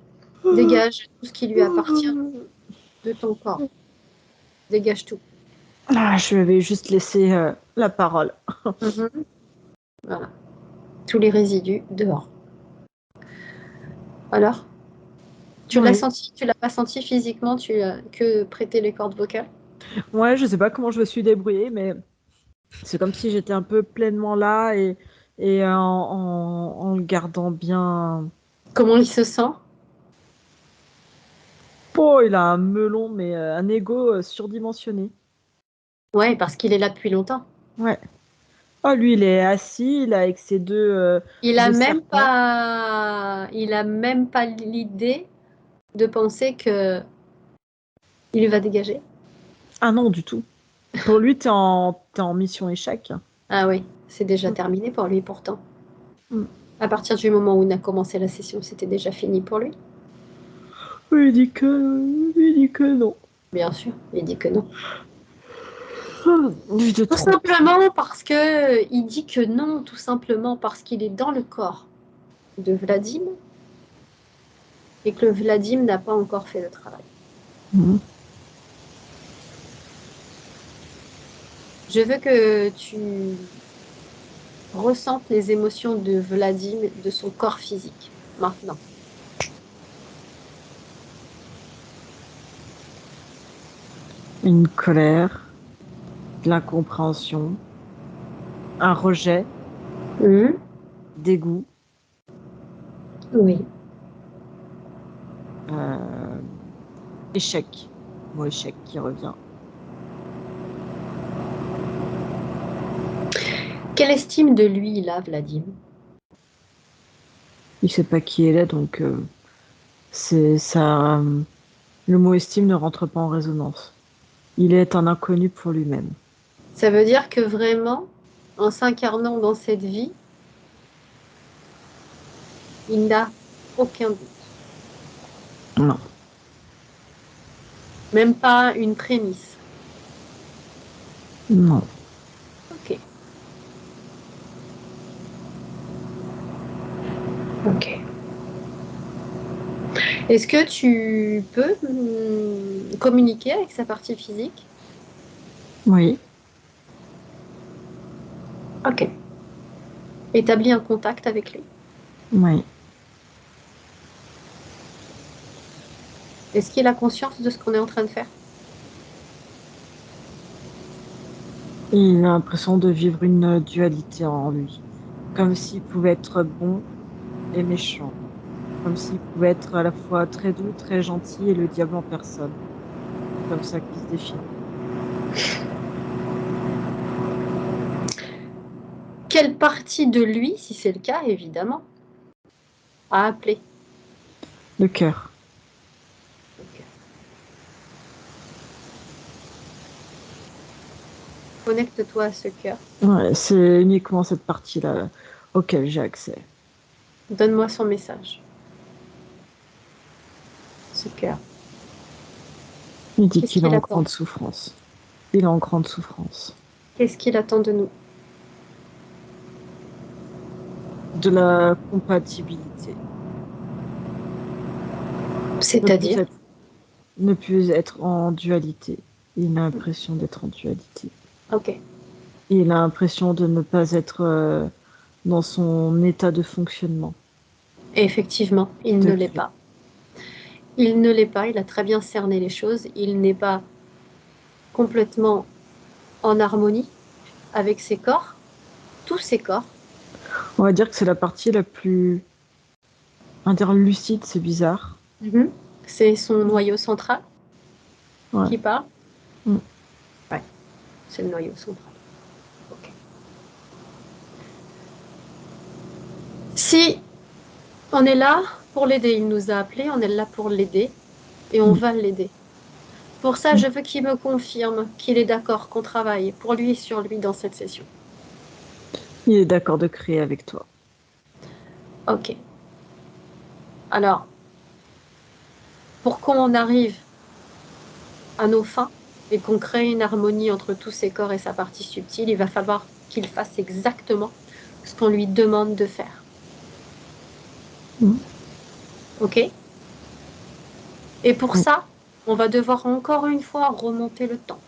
Dégage tout ce qui lui appartient de ton corps. Dégage tout. Ah, je vais juste laisser la parole. Mhm. Voilà. Tous les résidus dehors. Alors, tu l'as Oui. senti, tu l'as pas senti physiquement, tu as que prêté les cordes vocales? Ouais, je sais pas comment je me suis débrouillée, mais c'est comme si j'étais un peu pleinement là et en le gardant bien. Comment il se sent? Oh, il a un melon, mais un ego surdimensionné. Ouais, parce qu'il est là depuis longtemps. Ouais. Oh, lui, il est assis, il a avec ses deux serpents. Il a même pas l'idée de penser que il va dégager. Ah non, du tout. Pour lui, t'es en mission échec. Ah oui, c'est déjà terminé pour lui pourtant. Mm. À partir du moment où on a commencé la session, c'était déjà fini pour lui. Il dit que non. Bien sûr, il dit que non. Lui de Tout trop. simplement parce que il dit que non, tout simplement parce qu'il est dans le corps de Vladim et que le Vladim n'a pas encore fait le travail. Mm. Je veux que tu ressentes les émotions de Vladim, de son corps physique, maintenant. Une colère, de l'incompréhension, un rejet, Mhm. dégoût, Oui. euh, échec. Le mot échec qui revient. Quelle estime de lui il a, Vladim? Il sait pas qui il est, donc c'est ça. Le mot estime ne rentre pas en résonance. Il est un inconnu pour lui-même. Ça veut dire que vraiment, en s'incarnant dans cette vie, il n'a aucun doute. Non, Même pas une prémisse. non. Ok. Ok. Est-ce que tu peux communiquer avec sa partie physique? Oui, Ok. Établis un contact avec lui. oui. Est-ce qu'il a conscience de ce qu'on est en train de faire? Il a l'impression de vivre une dualité en lui. Comme s'il pouvait être bon et méchant. Comme s'il pouvait être à la fois très doux, très gentil et le diable en personne. C'est comme ça qu'il se définit. Quelle partie de lui, si c'est le cas, évidemment, a appelé? Le cœur. Ok. Connecte-toi à ce cœur. Ouais, c'est uniquement cette partie-là auquel j'ai accès. Donne-moi son message. Ce cœur. Il dit Qu'est-ce qu'il est qu'il en attend? grande souffrance. Il est en grande souffrance. Qu'est-ce qu'il attend de nous? De la compatibilité. Ne plus C'est-à-dire? être, ne plus être en dualité. Il a l'impression d'être en dualité. Ok. Il a l'impression de ne pas être dans son état de fonctionnement. Et effectivement, il De ne l'est créer. pas. Il ne l'est pas, il a très bien cerné les choses. Il n'est pas complètement en harmonie avec ses corps, tous ses corps. On va dire que c'est la partie la plus, on va dire lucide, c'est bizarre. Mhm. C'est son noyau central Ouais. qui parle. Mm. Ouais, c'est le noyau central. Ok. Si on est là pour l'aider, il nous a appelés, on est là pour l'aider et on Mm. va l'aider. Pour ça, Mm. je veux qu'il me confirme qu'il est d'accord qu'on travaille pour lui et sur lui dans cette session. Il est d'accord de créer avec toi. Ok. Alors, pour qu'on arrive à nos fins et qu'on crée une harmonie entre tous ses corps et sa partie subtile, il va falloir qu'il fasse exactement ce qu'on lui demande de faire. Mm. Ok? Et pour Oui. ça, on va devoir encore une fois remonter le temps.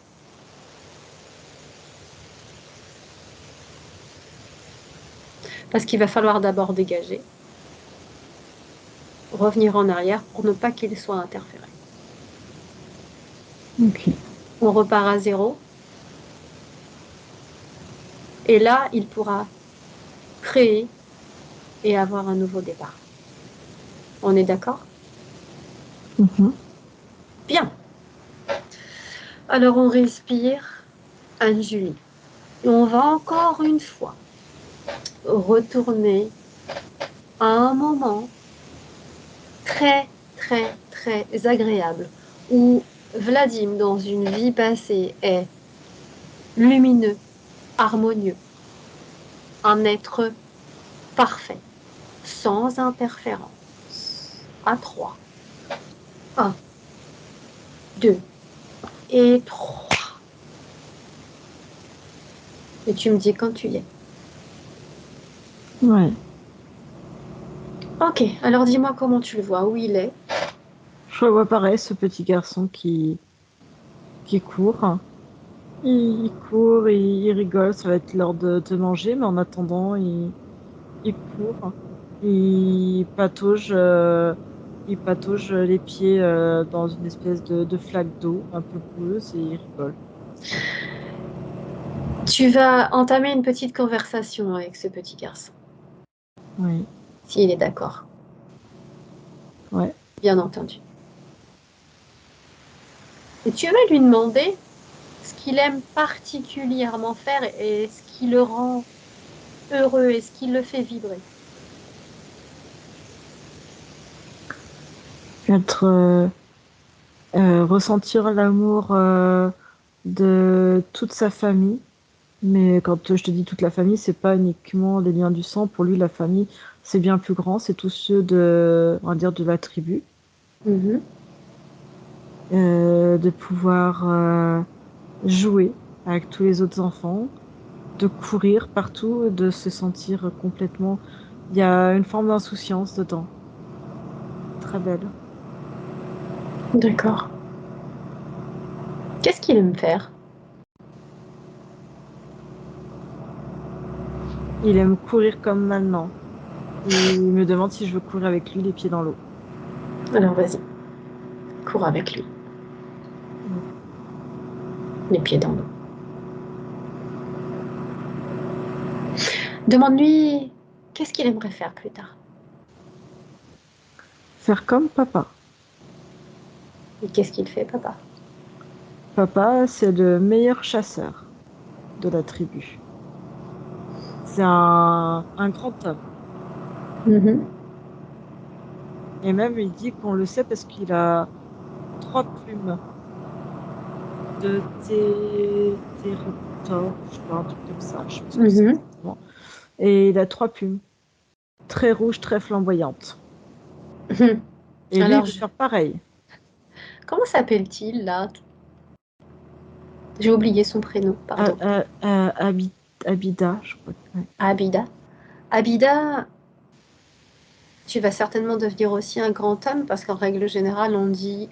Parce qu'il va falloir d'abord dégager, revenir en arrière pour ne pas qu'il soit interféré. Ok. On repart à zéro. Et là, il pourra créer et avoir un nouveau départ. On est d'accord? Mhm. Bien. Alors on respire, Anne-Julie. Et on va encore une fois retourner à un moment très, très, très agréable où Vladim, dans une vie passée, est lumineux, harmonieux, un être parfait, sans interférence. À trois. Un, deux et trois. Et tu me dis quand tu y es. Ouais. Ok, alors dis-moi comment tu le vois, où il est. Je vois pareil ce petit garçon qui court. Il court, il rigole, ça va être l'heure de manger, mais en attendant, il court, il patauge les pieds dans une espèce de flaque d'eau un peu boueuse et il rigole. Tu vas entamer une petite conversation avec ce petit garçon, Oui, s'il est d'accord, ouais. bien entendu. Et tu vas lui demander ce qu'il aime particulièrement faire et ce qui le rend heureux et ce qui le fait vibrer. Être, ressentir l'amour de toute sa famille. Mais quand je te dis toute la famille, c'est pas uniquement les liens du sang. Pour lui, la famille, c'est bien plus grand. C'est tous ceux de, on va dire, de la tribu. Mhm. De pouvoir jouer avec tous les autres enfants, de courir partout, de se sentir complètement. Il y a une forme d'insouciance dedans. Très belle. D'accord. Qu'est-ce qu'il aime faire? Il aime courir comme maintenant. Il me demande si je veux courir avec lui les pieds dans l'eau. Alors vas-y, cours avec lui, les pieds dans l'eau. Demande-lui qu'est-ce qu'il aimerait faire plus tard. Faire comme papa. Et qu'est-ce qu'il fait, papa? Papa, c'est le meilleur chasseur de la tribu. C'est un grand homme. Mhm. Et même, il dit qu'on le sait parce qu'il a 3 plumes de Théroptor, je sais pas, un truc comme ça, je sais pas ce que c'est Mhm. exactement. Et il a 3 plumes, très rouges, très flamboyantes. Mhm. Et lui, il Alors, veut faire pareil. comment s'appelle-t-il là? J'ai oublié son prénom, A- pardon. a- a- Abi- Abida, je crois. Ouais. Abida. Abida, tu vas certainement devenir aussi un grand homme parce qu'en règle générale, on dit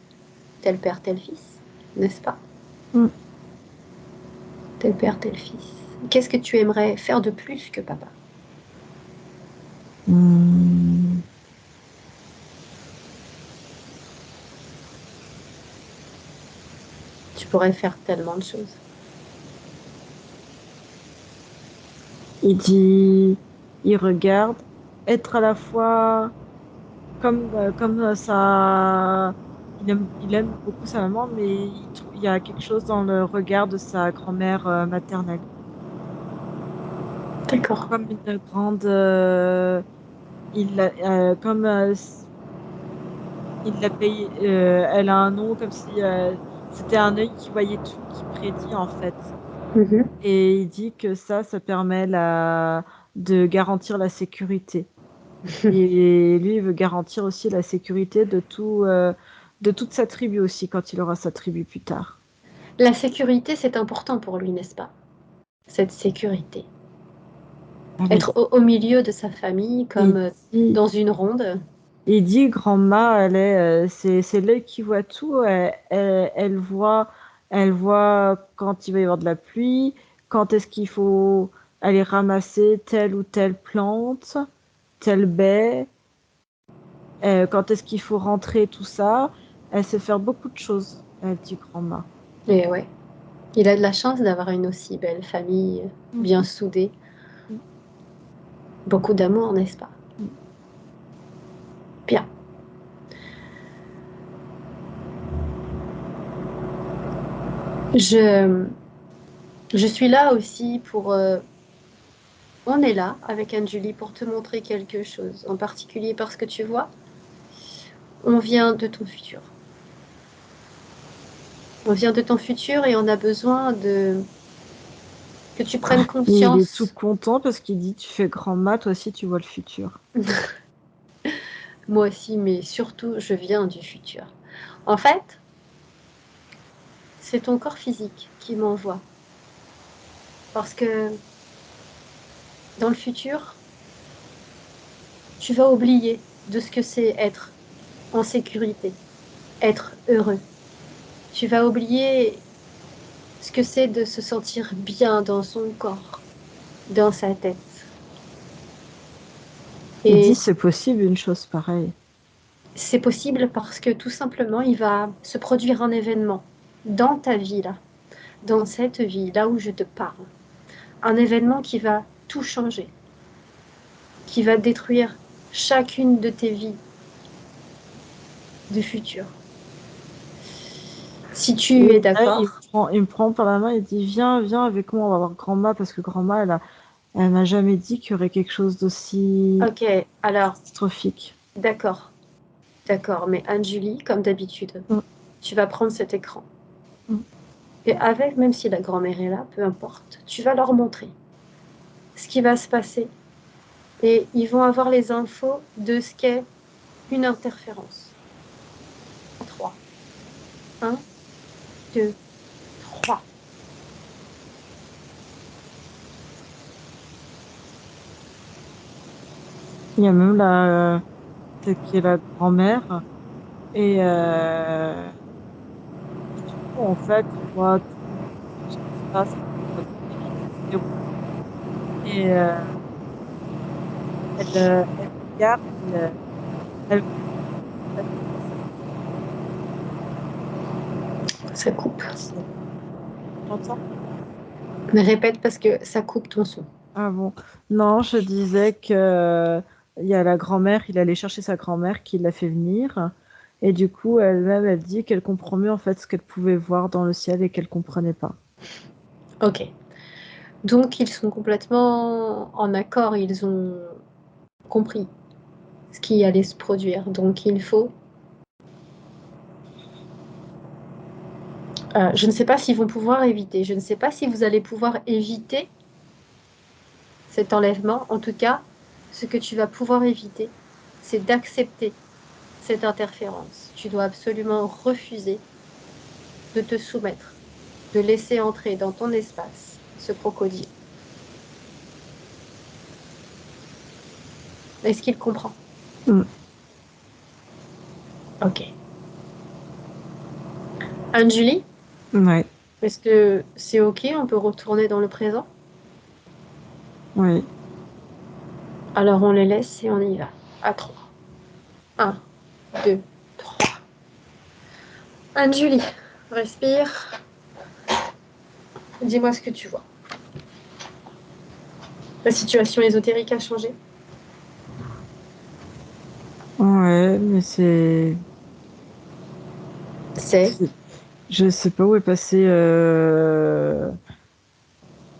tel père, tel fils, n'est-ce pas? Mm. Tel père, tel fils. Qu'est-ce que tu aimerais faire de plus que papa? Mm. Tu pourrais faire tellement de choses. Il dit, il regarde, être à la fois comme ça. Il aime beaucoup sa maman, mais il y a quelque chose dans le regard de sa grand-mère maternelle. D'accord. Comme une grande. Comme il l'a payé. Elle a un nom comme si c'était un œil qui voyait tout, qui prédit en fait. Mhm. Et il dit que ça permet de garantir la sécurité. Et lui, il veut garantir aussi la sécurité de toute sa tribu aussi, quand il aura sa tribu plus tard. La sécurité, c'est important pour lui, n'est-ce pas? Cette sécurité. Ah oui. Être au milieu de sa famille, comme Il dit, dans une ronde. il dit grand-ma, c'est l'œil qui voit tout. Elle voit quand il va y avoir de la pluie, quand est-ce qu'il faut aller ramasser telle ou telle plante, telle baie, quand est-ce qu'il faut rentrer, tout ça. Elle sait faire beaucoup de choses, elle dit grand-ma. Et ouais, il a de la chance d'avoir une aussi belle famille, bien Mhm. soudée. Beaucoup d'amour, n'est-ce pas? Bien. Je, je suis là aussi pour... on est là avec Anne-Julie pour te montrer quelque chose, en particulier parce que tu vois, on vient de ton futur. On vient de ton futur et on a besoin de que tu prennes Et il est tout conscience. content parce qu'il dit, tu fais grand-ma, toi aussi tu vois le futur. Moi aussi, mais surtout, je viens du futur. En fait, c'est ton corps physique qui m'envoie. Parce que dans le futur, tu vas oublier de ce que c'est être en sécurité, être heureux. Tu vas oublier ce que c'est de se sentir bien dans son corps, dans sa tête. Il dit, Et c'est possible une chose pareille. c'est possible parce que tout simplement, il va se produire un événement dans ta vie là, dans cette vie, là où je te parle. un événement qui va tout changer, qui va détruire chacune de tes vies du futur. Si tu es Et là, d'accord, il me prend par la main, il dit, viens, viens avec moi, on va voir grand-ma, parce que grand-ma, elle m'a jamais dit qu'il y aurait quelque chose d'aussi ok, alors, catastrophique. d'accord, d'accord, mais Anne-Julie, comme d'habitude, Mm, tu vas prendre cet écran. mm. Et avec, même si la grand-mère est là, peu importe, tu vas leur montrer ce qui va se passer. Et ils vont avoir les infos de ce qu'est une interférence. 3, 1, 2, 3. Il y a même celle qui est la grand-mère, et, et du coup, en fait, on voit tout ce qui se passe, on voit toute la vie qui se déroule, et elle regarde, et elle comprend en fait comment ça se passe. Ça coupe. T'entends? Mais répète parce que ça coupe ton son. Ah bon. Non, je disais que il y a la grand-mère, il allait chercher sa grand-mère qui l'a fait venir. Et du coup, elle-même, elle dit qu'elle comprend mieux en fait ce qu'elle pouvait voir dans le ciel et qu'elle comprenait pas. Ok. Donc ils sont complètement en accord, ils ont compris ce qui allait se produire. Donc il faut... je ne sais pas s'ils vont pouvoir éviter, je ne sais pas si vous allez pouvoir éviter cet enlèvement. En tout cas, ce que tu vas pouvoir éviter, c'est d'accepter cette interférence. Tu dois absolument refuser de te soumettre, de laisser entrer dans ton espace ce crocodile. Est-ce qu'il comprend? Mm. Ok. Anne-Julie, Ouais, est-ce que c'est ok? On peut retourner dans le présent? ouais. Alors on les laisse et on y va. À 3. 1, 2, 3. Anne-Julie, respire. Dis-moi ce que tu vois. La situation ésotérique a changé? Ouais, mais C'est je sais pas où est passé.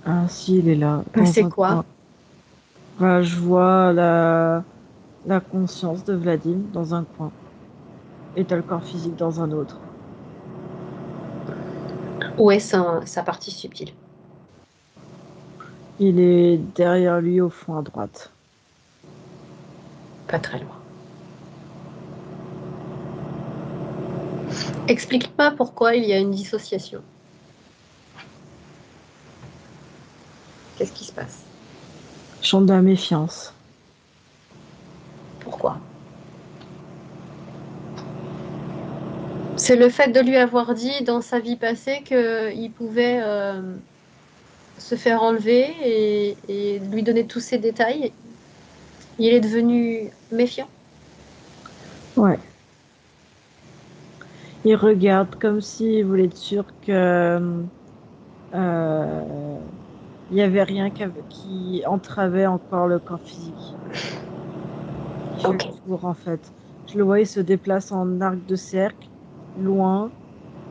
Ah, si, il est là, dans passé un quoi? coin. Bah, je vois la conscience de Vladim dans un coin. Et t'as le corps physique dans un autre. Où est sa partie subtile? Il est derrière lui au fond à droite. Pas très loin. Explique-moi pourquoi il y a une dissociation. Qu'est-ce qui se passe? Chante de la méfiance. Pourquoi? C'est le fait de lui avoir dit dans sa vie passée qu'il pouvait se faire enlever et lui donner tous ces détails. Il est devenu méfiant. Ouais. Il regarde comme s'il voulait être sûr que euh, il y avait rien qui entravait encore le corps physique. Il fait le Ok. tour en fait. Je le vois, il se déplace en arc de cercle, loin,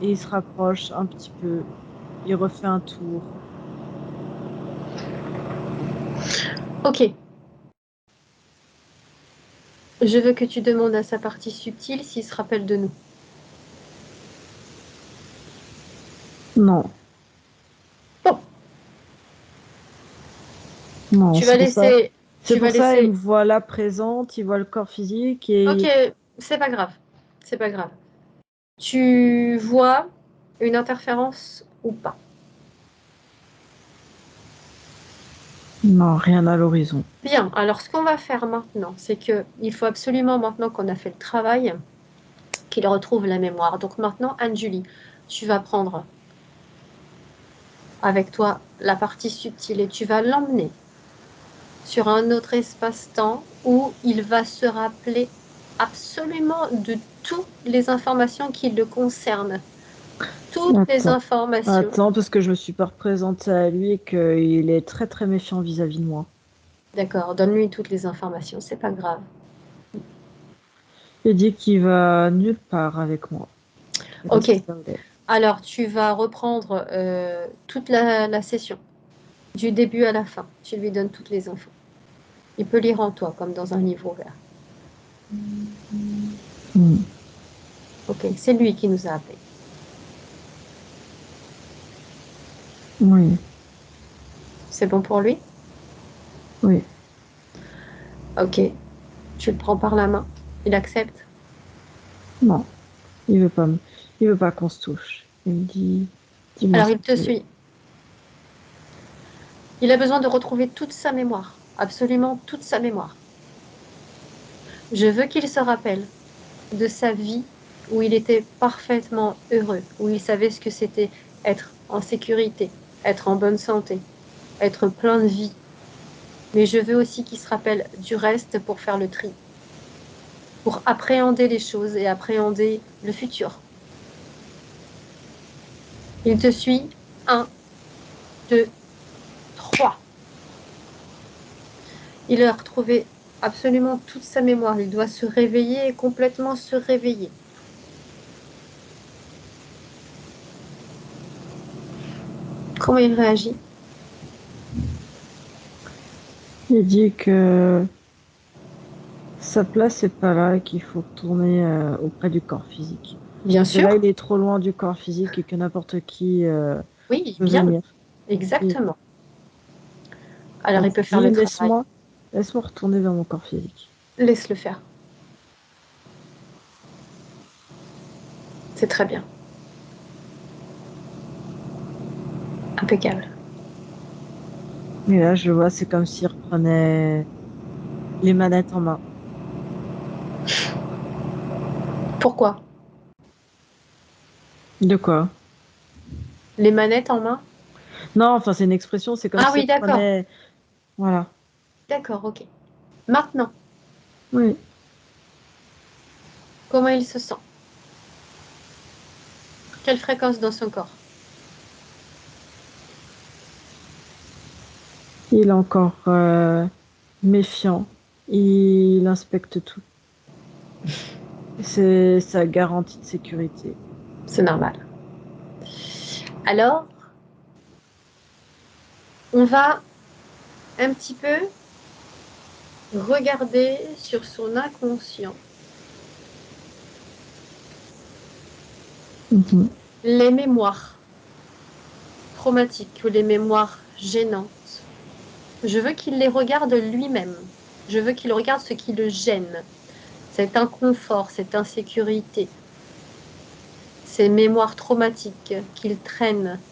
et il se rapproche un petit peu. Il refait un tour. Ok. Je veux que tu demandes à sa partie subtile s'il se rappelle de nous. Non, Bon, non, tu vas c'est pour ça. laisser. C'est Tu vas pour ça, il me laisser. voit là présente, il voit le corps physique Ok, et c'est pas grave. C'est pas grave. Tu vois une interférence ou pas? non, rien à l'horizon. Bien, alors ce qu'on va faire maintenant, c'est que il faut absolument, maintenant qu'on a fait le travail, qu'il retrouve la mémoire. Donc maintenant, Anne-Julie, tu vas prendre avec toi la partie subtile et tu vas l'emmener sur un autre espace-temps où il va se rappeler absolument de toutes les informations qui le concernent. toutes les Attends. informations. Attends, parce que je me suis pas représentée à lui et qu'il est très très méfiant vis-à-vis de moi. D'accord, donne-lui toutes les informations, c'est pas grave. Il dit qu'il va nulle part avec moi. Il Ok, reste là où il est. alors tu vas reprendre toute la session, du début à la fin. Tu lui donnes toutes les infos. Il peut lire en toi, comme dans un livre ouvert. Hmm. Ok, c'est lui qui nous a appelés. Oui, C'est bon pour lui? oui. Ok, tu le prends par la main. Il accepte. Non, il veut pas qu'on se touche. Il me dit, dis-moi Alors ce il que te tu veux. suit. Il a besoin de retrouver toute sa mémoire, absolument toute sa mémoire. Je veux qu'il se rappelle de sa vie où il était parfaitement heureux, où il savait ce que c'était être en sécurité, être en bonne santé, être plein de vie. Mais je veux aussi qu'il se rappelle du reste pour faire le tri, pour appréhender les choses et appréhender le futur. Il te suit. Un, 2, 3. Il a retrouvé absolument toute sa mémoire. Il doit se réveiller et complètement se réveiller. Comment il réagit? Il dit que sa place est pas là et qu'il faut retourner auprès du corps physique. Bien Que là, sûr. il est trop loin du corps physique et que n'importe qui Oui, peut bien. venir. Il, Exactement. Alors il il peut faire dit, le travail. laisse-moi retourner vers mon corps physique. Laisse-le faire. C'est très bien. Impeccable. Et là, je vois, c'est comme s'il reprenait les manettes en main. Pourquoi? De quoi? Les manettes en main? Non, enfin, c'est une expression, c'est comme Ah s'il oui, d'accord. reprenait. Voilà. D'accord, ok. Maintenant, Oui. comment il se sent? Quelle fréquence dans son corps? Il est encore méfiant. Il inspecte tout. C'est sa garantie de sécurité. C'est normal. Alors, on va un petit peu regarder sur son inconscient Mhm. les mémoires traumatiques ou les mémoires gênantes. Je veux qu'il les regarde lui-même. Je veux qu'il regarde ce qui le gêne, cet inconfort, cette insécurité, ces mémoires traumatiques qu'il traîne.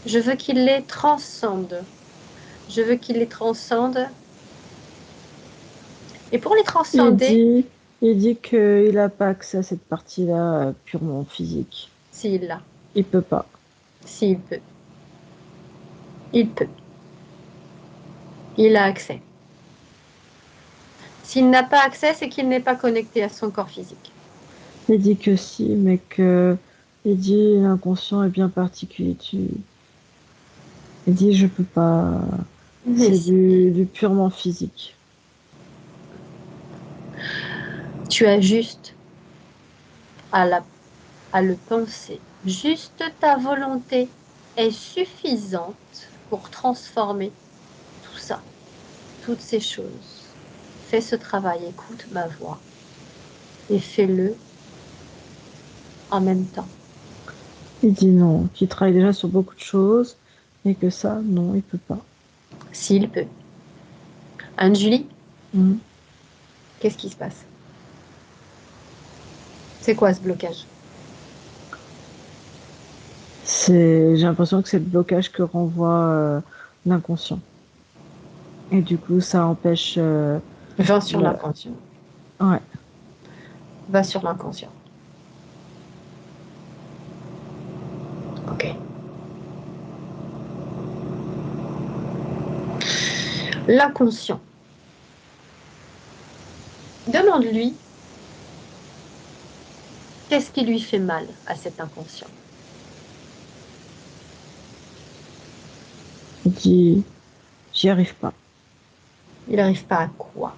Je veux qu'il les transcende. Je veux qu'il les transcende. Et pour les Il transcender, dit, il dit qu'il n'a pas accès à cette partie-là purement physique. s'il l'a, Il peut pas. s'il peut, il peut, il a accès. S'il n'a pas accès, c'est qu'il n'est pas connecté à son corps physique. Il dit que si, mais que il dit l'inconscient est bien particulier. Il dit je peux pas. Mais C'est si, du purement physique. tu as juste à, à le penser. Juste ta volonté est suffisante pour transformer tout ça, toutes ces choses. Fais ce travail, écoute ma voix et fais-le en même temps, Il dit non, qu'il travaille déjà sur beaucoup de choses et que ça, non, il peut pas. s'il peut. Anne-Julie, Mhm. qu'est-ce qui se passe? C'est quoi ce blocage? J'ai l'impression que c'est le blocage que renvoie l'inconscient. Et du coup, ça empêche. 20 sur Le... l'inconscient. Ouais. Va sur l'inconscient. Ok. L'inconscient. Demande-lui Qu'est-ce qui lui fait mal à cet inconscient? Il dit, j'y arrive pas. Il n'arrive pas à quoi?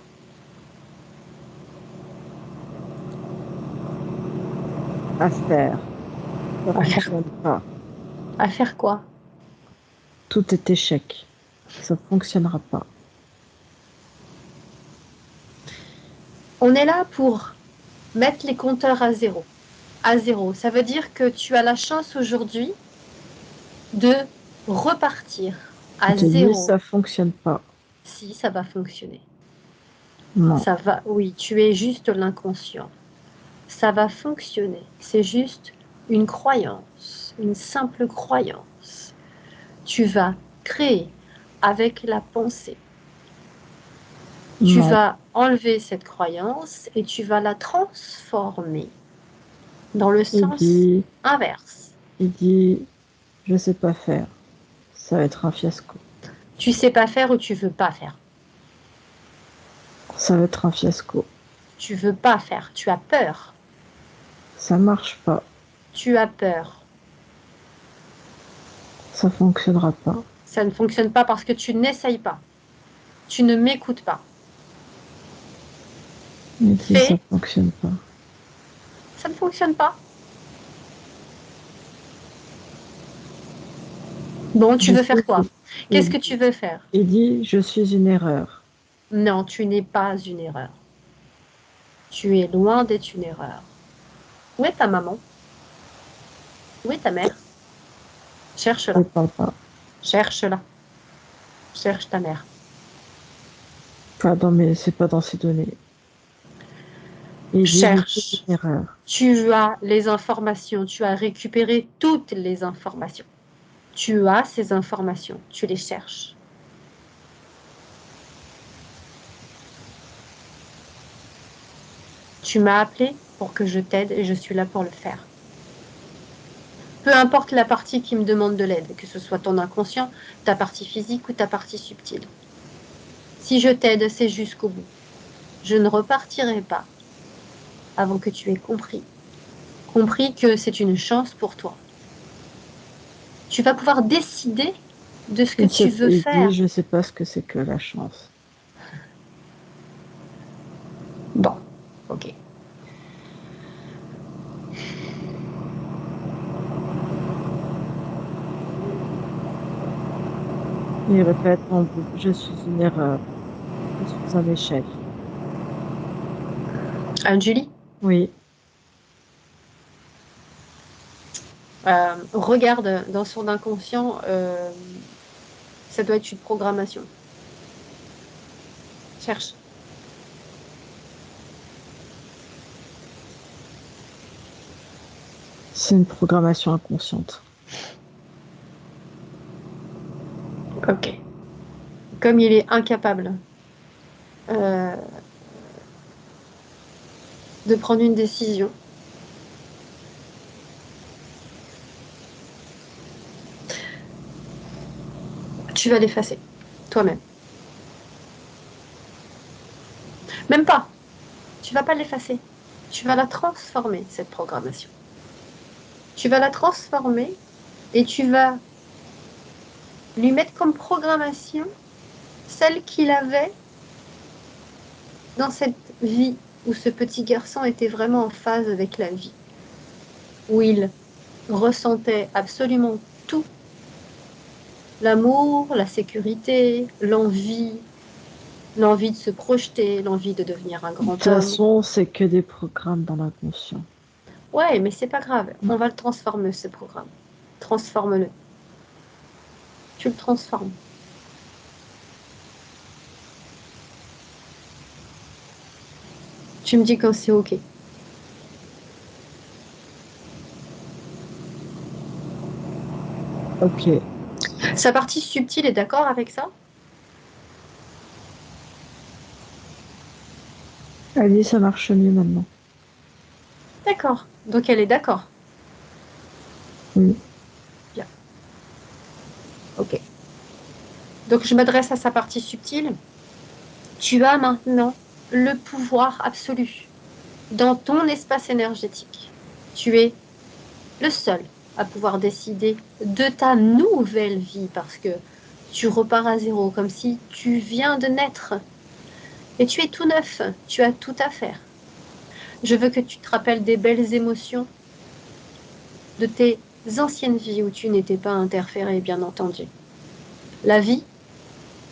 À faire. Ça À faire, fonctionne pas. à faire quoi? Tout est échec. Ça fonctionnera pas. On est là pour mettre les compteurs à zéro. À zéro. Ça veut dire que tu as la chance aujourd'hui de repartir Il à te dit, zéro. ça fonctionne pas. Si, ça va fonctionner. Non. Ça va, oui, tu es juste l'inconscient. Ça va fonctionner. C'est juste une croyance, une simple croyance. Tu vas créer avec la pensée. Tu Non. vas enlever cette croyance et tu vas la transformer dans le Il sens dit, inverse. il dit, je sais pas faire. Ça va être un fiasco. Tu sais pas faire ou tu veux pas faire. Ça va être un fiasco. Tu veux pas faire. Tu as peur. Ça marche pas. Tu as peur. Ça fonctionnera pas. Ça ne fonctionne pas parce que tu n'essayes pas. Tu ne m'écoutes pas. Il dit, ça Fais, fonctionne pas. ça ne fonctionne pas. Bon, tu Je veux faire suis, quoi? il, Qu'est-ce que tu veux faire? il dit, je suis une erreur. Non, tu n'es pas une erreur. Tu es loin d'être une erreur. Où est ta maman? Où est ta mère? Cherche-la. Il parle pas. Cherche-la. Cherche ta mère. Pardon, mais c'est pas dans ses données. Il dit, je suis Cherche. une erreur. Tu as les informations. Tu as récupéré toutes les informations. Tu as ces informations. Tu les cherches. Tu m'as appelé pour que je t'aide et je suis là pour le faire. Peu importe la partie qui me demande de l'aide, que ce soit ton inconscient, ta partie physique ou ta partie subtile. Si je t'aide, c'est jusqu'au bout. Je ne repartirai pas avant que tu aies compris. Compris que c'est une chance pour toi. Tu vas pouvoir décider de ce que tu veux Il dit, faire. je sais pas ce que c'est que la chance. Bon, ok. Il répète en boucle, je suis une erreur. Je suis un échec. Anne-Julie, Oui, regarde dans son inconscient, ça doit être une programmation. Cherche. c'est une programmation inconsciente. Ok. Comme il est incapable euh, de prendre une décision, tu vas l'effacer toi-même. Même pas. Tu vas pas l'effacer. Tu vas la transformer, cette programmation. Tu vas la transformer et tu vas lui mettre comme programmation celle qu'il avait dans cette vie où ce petit garçon était vraiment en phase avec la vie, où il ressentait absolument tout, l'amour, la sécurité, l'envie de se projeter, l'envie de devenir un De toute grand homme. façon, c'est que des programmes dans l'inconscient. Ouais, mais c'est pas grave, on va le transformer, ce programme. Transforme-le. Tu le transformes. Tu me dis quand c'est OK. Ok. Sa partie subtile est d'accord avec ça? Elle dit, ça marche mieux maintenant. D'accord. Donc elle est d'accord. Oui. Bien. OK. Donc je m'adresse à sa partie subtile. Tu as maintenant le pouvoir absolu dans ton espace énergétique. Tu es le seul à pouvoir décider de ta nouvelle vie parce que tu repars à zéro, comme si tu viens de naître. Et tu es tout neuf, tu as tout à faire. Je veux que tu te rappelles des belles émotions de tes anciennes vies où tu n'étais pas interféré, bien entendu. La vie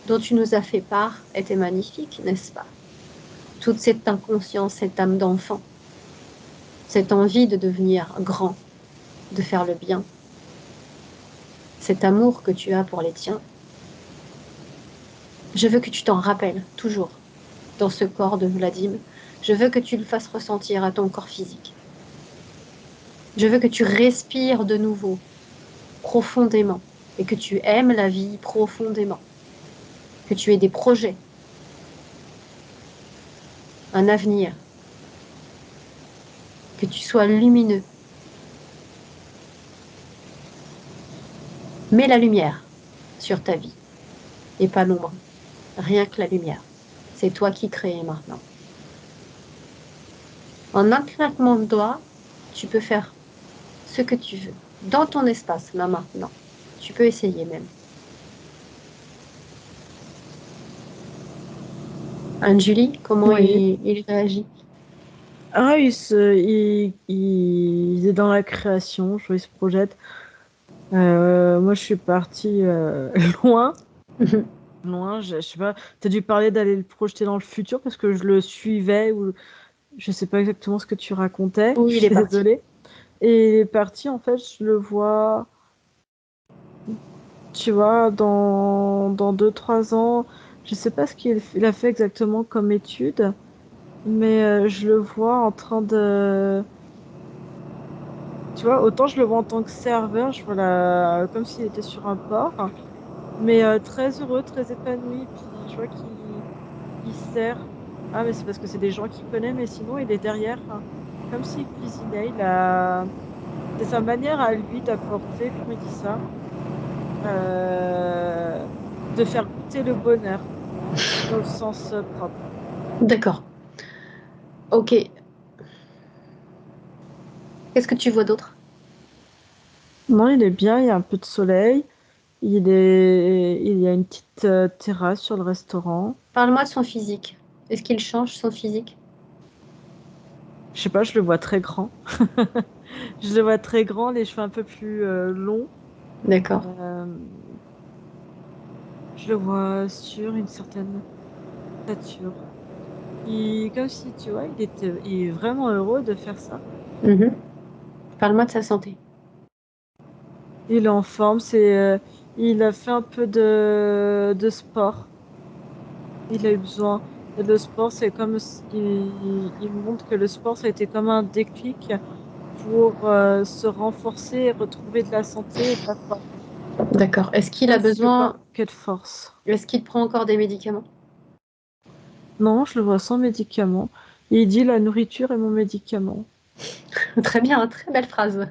dont tu nous as fait part était magnifique, n'est-ce pas? Toute cette inconscience, cette âme d'enfant, cette envie de devenir grand, de faire le bien, cet amour que tu as pour les tiens. Je veux que tu t'en rappelles toujours dans ce corps de Vladim. Je veux que tu le fasses ressentir à ton corps physique. Je veux que tu respires de nouveau, profondément, et que tu aimes la vie profondément, que tu aies des projets, un avenir, que tu sois lumineux. Mets la lumière sur ta vie et pas l'ombre. Rien que la lumière. C'est toi qui crées maintenant. En un claquement de doigts, tu peux faire ce que tu veux dans ton espace, là maintenant. Tu peux essayer même. Anne-Julie, comment Oui. il réagit? Ah, il est dans la création, il se projette. Moi, je suis partie loin. Loin, je sais pas. T'as dû parler d'aller le projeter dans le futur parce que je le suivais ou je sais pas exactement ce que tu racontais. Je Oui, il est suis parti. désolée. Et il est parti, en fait, je le vois, tu vois, dans 2, 3 ans. Je sais pas ce il a fait exactement comme étude, mais je le vois en train de. Tu vois, autant je le vois en tant que serveur, je vois comme s'il était sur un port, mais très heureux, très épanoui, puis je vois qu'il sert. Ah, mais c'est parce que c'est des gens qu'il connaît, mais sinon il est derrière, hein, comme s'il cuisinait. C'est sa manière à lui d'apporter, comment il dit ça, Euh, de faire goûter le bonheur dans le sens propre. D'accord. Ok. Qu'est-ce que tu vois d'autre? Non, il est bien, il y a un peu de soleil, il y a une petite terrasse sur le restaurant. Parle-moi de son physique. Est-ce qu'il change son physique? Je sais pas, je le vois très grand. Je le vois très grand, les cheveux un peu plus longs. D'accord. Euh, je le vois sur une certaine stature. Comme si, tu vois, il est vraiment heureux de faire ça. Mhm. Parle-moi de sa santé. Il est en forme, il a fait un peu de sport. Il a eu besoin. Et le sport, c'est il montre que le sport, ça a été comme un déclic pour se renforcer et retrouver de la santé et de la force. D'accord. Est-ce qu'il a Comme s'il veut pas besoin... manquer de force. Est-ce qu'il prend encore des médicaments? Non, je le vois sans médicaments. Il dit la nourriture est mon médicament. Très bien, très belle phrase.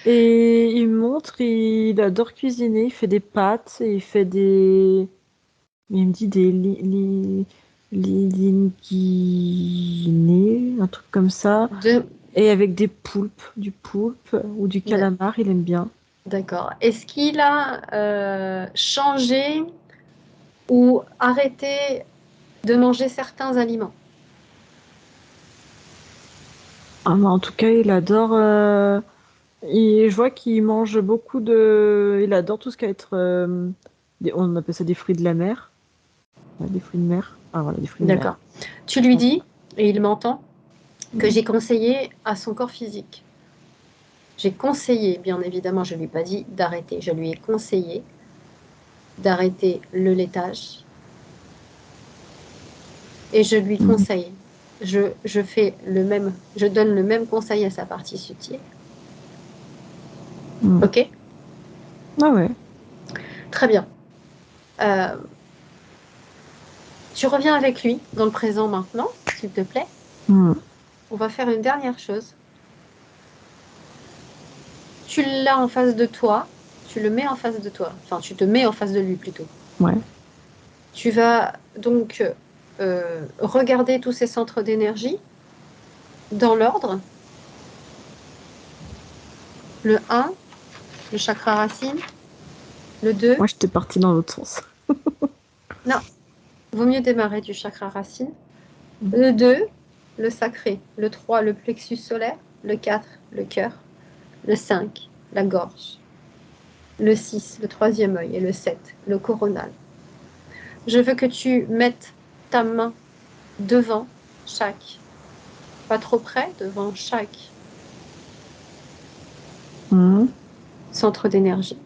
Et il montre, il adore cuisiner, il fait des pâtes, et il fait des. Il me dit des linguinés, un truc comme ça. De... Et avec des poulpes, du poulpe ou du de- calamar, il aime bien. D'accord. Est-ce qu'il a changé ou arrêté de manger certains aliments? Ah, mais en tout cas, il adore. Je vois qu'il mange beaucoup de. Il adore tout ce qui va être. On appelle ça des fruits de la mer. Ouais, des fruits de mer. Ah voilà, des fruits de mer. D'accord. Tu lui dis, et il m'entend, que Mm. j'ai conseillé à son corps physique. J'ai conseillé, bien évidemment, je ne lui ai pas dit d'arrêter. Je lui ai conseillé d'arrêter le laitage et je lui Mm. conseille. Je fais le même, je donne le même conseil à sa partie subtile. Mm. Ok? Ah ouais. Très bien. Euh, tu reviens avec lui dans le présent maintenant, s'il te plaît. Mm. On va faire une dernière chose. Tu l'as en face de toi, tu le mets en face de toi, enfin tu te mets en face de lui plutôt. Ouais. Tu vas donc regarder tous ces centres d'énergie dans l'ordre Le 1, le chakra racine. Le 2, Moi, j'étais partie dans l'autre sens. non, vaut mieux démarrer du chakra racine. Le 2, le sacré. Le 3, le plexus solaire. Le 4, le cœur. Le 5, la gorge. Le 6, le troisième œil. Et le 7, le coronal. Je veux que tu mettes ta main devant chaque, pas trop près, devant chaque Mhm. centre d'énergie.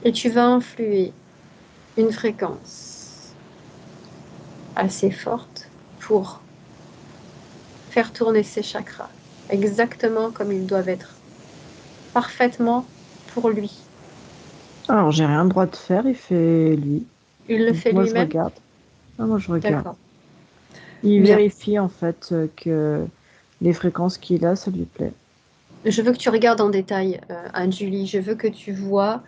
Et tu vas influer une fréquence assez forte pour faire tourner ces chakras exactement comme ils doivent être, parfaitement pour lui. Alors, j'ai rien le droit de faire, il fait lui. Il le Donc, fait moi, je lui-même? regarde. Ah, moi, je regarde. D'accord. Il Bien. vérifie, en fait, que les fréquences qu'il a, ça lui plaît. Je veux que tu regardes en détail, Anne-Julie. Je veux que tu vois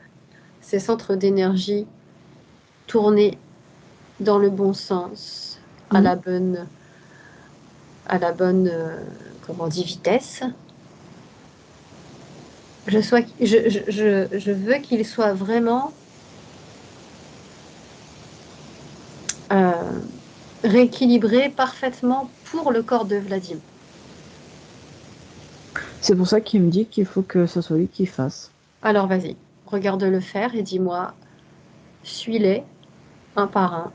ces centres d'énergie tourner dans le bon sens, à Mhm. la bonne, comment on dit, vitesse. Je veux qu'il soit vraiment euh, rééquilibré parfaitement pour le corps de Vladim. C'est pour ça qu'il me dit qu'il faut que ce soit lui qui fasse. Alors vas-y, regarde-le faire et dis-moi, suis-les un par un.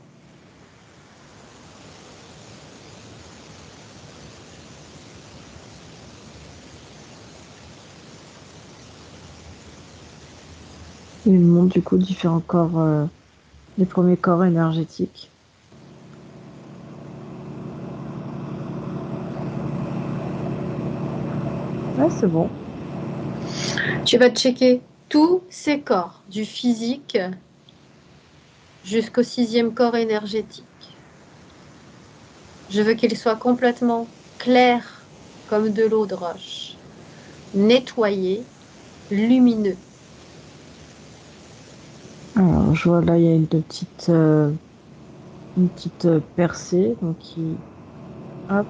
Il me montre, du coup, différents corps, les premiers corps énergétiques. Ouais, c'est bon. Tu vas checker tous ces corps, du physique jusqu'au sixième corps énergétique. Je veux qu'ils soient complètement clairs comme de l'eau de roche, nettoyés, lumineux. Alors, je vois là, il y a une petite percée. Donc, hop,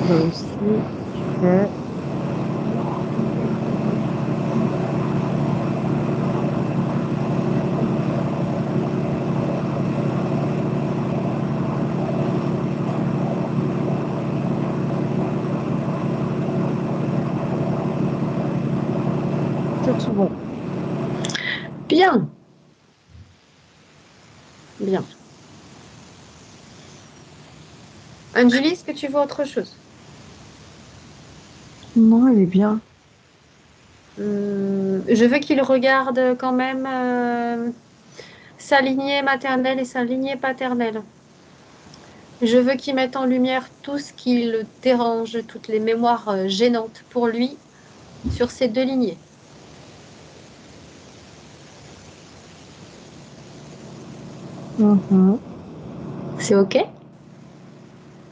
là aussi, je fais. C'est tout bon. Bien, bien. Anjali, est-ce que tu vois autre chose? Non, elle est bien. Je veux qu'il regarde quand même sa lignée maternelle et sa lignée paternelle. Je veux qu'il mette en lumière tout ce qui le dérange, toutes les mémoires gênantes pour lui sur ces deux lignées. Mhm. C'est OK?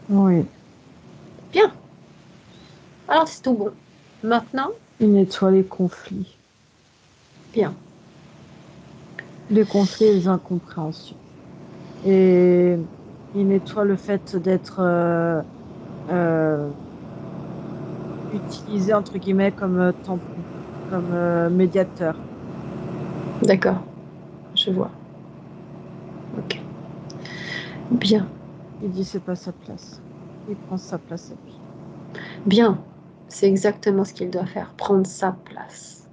Oui. Bien. Alors c'est tout bon. Maintenant, Il nettoie les conflits. bien. Les conflits et les incompréhensions. Et il nettoie le fait d'être euh, utilisé, entre guillemets, comme tampon, comme médiateur. D'accord. Je vois. OK. Bien. Il dit c'est pas sa place. Il prend sa place à lui. Bien. C'est exactement ce qu'il doit faire. Prendre sa place.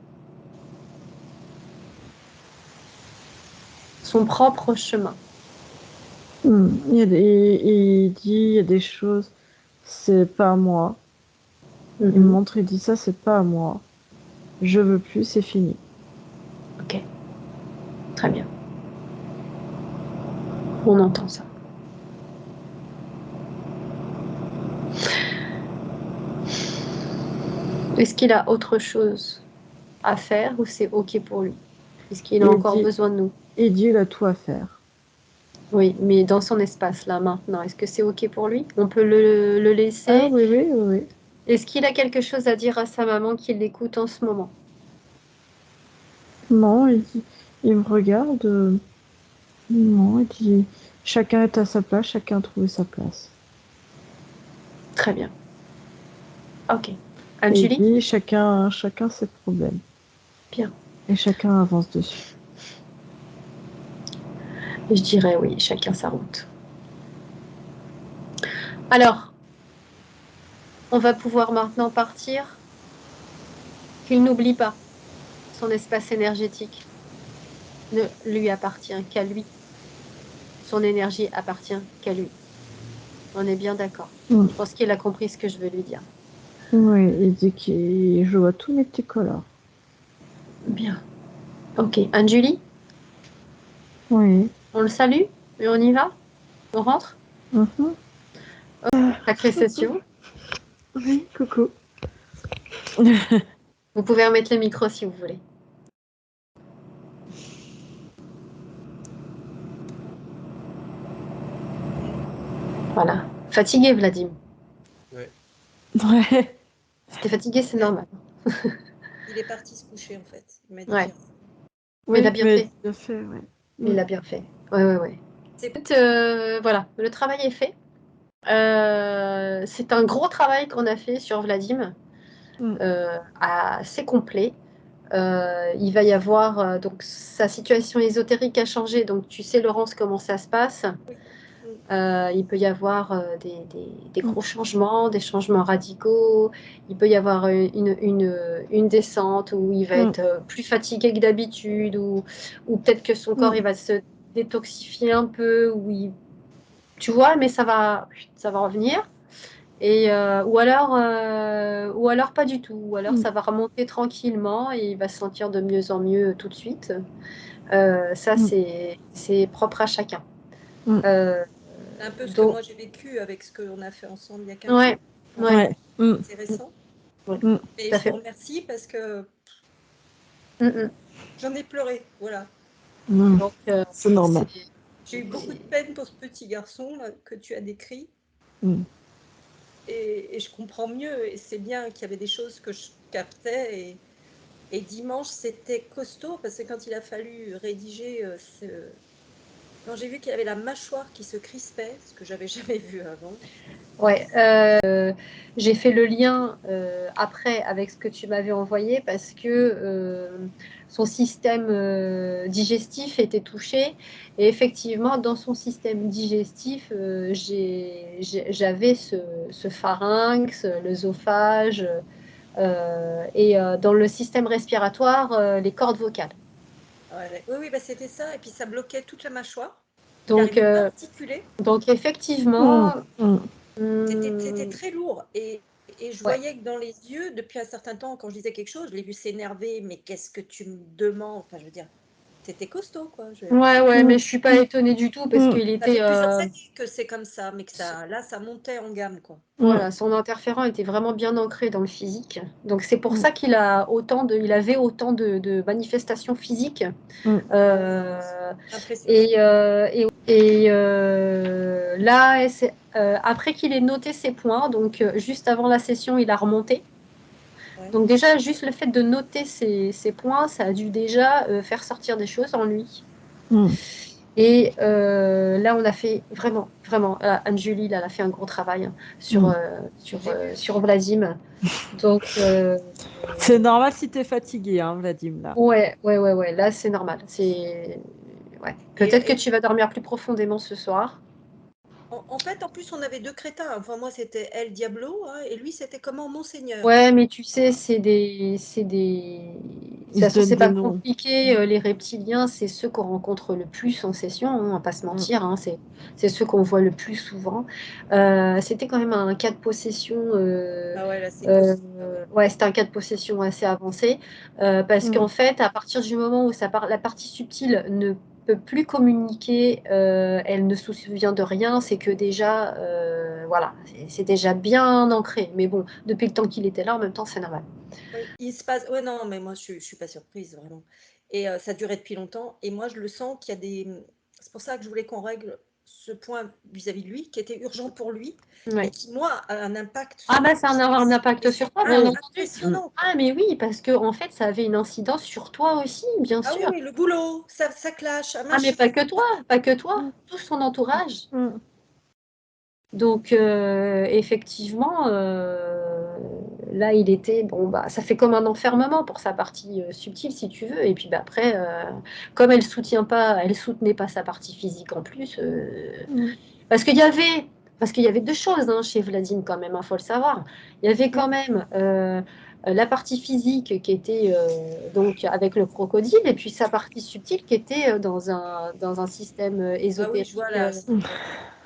Son propre chemin. Il dit il y a des choses, c'est pas à moi. Il me Mhm. montre, il dit ça, c'est pas à moi. Je veux plus, c'est fini. OK. Très bien. On entend ça. Est-ce qu'il a autre chose à faire ou c'est OK pour lui? Est-ce qu'il a Il encore dit, besoin de nous? il dit il a tout à faire. Oui, mais dans son espace là maintenant, est-ce que c'est OK pour lui? On peut le Ah laisser? oui, oui, oui, oui. Est-ce qu'il a quelque chose à dire à sa maman qui l'écoute en ce moment? Non, Il me regarde. Non, il dit chacun est à sa place, chacun a trouvé sa place. Très bien. Ok. Et il Anne-Julie? dit chacun ses problèmes. Bien. Et chacun avance dessus. Je dirais oui, chacun sa route. Alors, on va pouvoir maintenant partir. Qu'il n'oublie pas, son espace énergétique ne lui appartient qu'à lui. Son énergie appartient qu'à lui. On est bien d'accord. Mm. Je pense qu'il a compris ce que je veux lui dire. Oui, il dit qu'il joue à tous mes petits collards. Bien. Ok. Anne-Julie, Oui. on le salue et on y va? On rentre? Mhm. Sacrée session. Oui, coucou. Vous pouvez remettre le micro si vous voulez. Voilà. Fatigué, Vladim. Ouais. Ouais. Si t'es fatigué, c'est normal. Il est parti se coucher en fait. Il m'a dit Ouais. qu'il- Mais il a Oui, bien mais fait. bien fait, ouais. Il a bien fait. Ouais. C'est Voilà, le travail est fait. C'est un gros travail qu'on a fait sur Vladim, Mm. assez complet. Il va y avoir donc sa situation ésotérique a changé, donc tu sais Laurence comment ça se passe. oui. Il peut y avoir des Mm. gros changements, des changements radicaux. Il peut y avoir une descente où il va Mm. être plus fatigué que d'habitude, ou peut-être que son corps il va se détoxifier un peu, tu vois, mais ça va revenir. Ou alors pas du tout, ou alors Mm. ça va remonter tranquillement et il va se sentir de mieux en mieux tout de suite. Ça, Mm. c'est propre à chacun. Mm. Euh, C'est un peu ce que donc, moi j'ai vécu avec ce qu'on a fait ensemble il y a 15 jours. ouais, ouais, Ouais. Mm. C'est récent. ouais, Mm. Et tout à je vous fait. remercie parce que Mm, mm. j'en ai pleuré. Voilà. Mm. Donc, C'est normal. J'ai eu beaucoup de peine pour ce petit garçon là, que tu as décrit. Mm. Et je comprends mieux. Et c'est bien qu'il y avait des choses que je captais. Et dimanche, c'était costaud parce que quand il a fallu rédiger quand j'ai vu qu'il avait la mâchoire qui se crispait, ce que j'avais jamais vu avant. ouais, j'ai fait le lien après avec ce que tu m'avais envoyé parce que son système digestif était touché et effectivement dans son système digestif j'avais ce pharynx, l'œsophage et dans le système respiratoire les cordes vocales. Ouais, oui, bah, c'était ça. Et puis ça bloquait toute la mâchoire. Il Donc, n'arrivait pas à articuler. donc Mm. effectivement, Mm. C'était très lourd. Et je ouais. voyais que dans les yeux, depuis un certain temps, quand je disais quelque chose, je l'ai vu s'énerver. Mais qu'est-ce que tu me demandes? Enfin, je veux dire, c'était costaud, quoi. Ouais, mais Mm. je suis pas étonnée du tout parce Mm. qu'il Ça fait était, plusieurs années que c'est comme ça, mais que ça, là, ça montait en gamme, quoi. Mm. voilà, son interféron était vraiment bien ancré dans le physique. Donc c'est pour Mm. ça il avait autant de manifestations physiques. Mm. Impressionnant. Là, après qu'il ait noté ses points, donc juste avant la session, il a remonté. Ouais. Donc déjà, juste le fait de noter ses points, ça a dû déjà faire sortir des choses en lui. Mm. Et là, on a fait vraiment, Anne-Julie, là, elle a fait un gros travail hein, sur, Mm. J'ai vu. sur Vladim. Donc, C'est normal si t'es fatigué, hein, Vladim, là. ouais, là, c'est normal. Ouais. Peut-être que Et tu vas dormir plus profondément ce soir. en fait, en plus, on avait deux crétins. Enfin, moi, c'était El Diablo, hein, et lui, c'était comment Monseigneur. Ouais, mais tu sais, de toute Il se façon, donne c'est des pas noms. compliqué. Les reptiliens, c'est ceux qu'on rencontre le plus en session, hein, on va pas se Mm. mentir. Hein, c'est ceux qu'on voit le plus souvent. C'était quand même un cas de possession. Ah ouais, là, c'est costaud. Ah ouais. Ouais, c'était un cas de possession assez avancé. Parce Mm. qu'en fait, à partir du moment où la partie subtile ne peut plus communiquer, elle ne se souvient de rien, c'est que déjà, voilà, c'est déjà bien ancré. Mais bon, depuis le temps qu'il était là, en même temps, c'est normal. Oui, il se passe. Ouais, non, mais moi, je suis pas surprise, vraiment. Et ça durait depuis longtemps. Et moi, je le sens qu'il y a des. C'est pour ça que je voulais qu'on règle ce point vis-à-vis de lui qui était urgent pour lui Ouais. et qui, moi, a un impact. Ah bah ça a un impact Et sur c'est toi, bien entendu. impressionnant. Ah mais oui, parce que en fait, ça avait une incidence sur toi aussi, bien Ah oui, sûr. oui, le boulot, ça clash, Ah mais pas que toi, tout son entourage. Mm. Donc effectivement, là il était bon bah ça fait comme un enfermement pour sa partie subtile si tu veux. Et puis bah, après, comme elle soutenait pas sa partie physique en plus, Mm. parce qu'il y avait deux choses hein, chez Vladimir quand même, il faut le savoir. Il y avait quand même la partie physique qui était donc avec le crocodile et puis sa partie subtile qui était dans un système Ah oui, ésotérique. je vois là.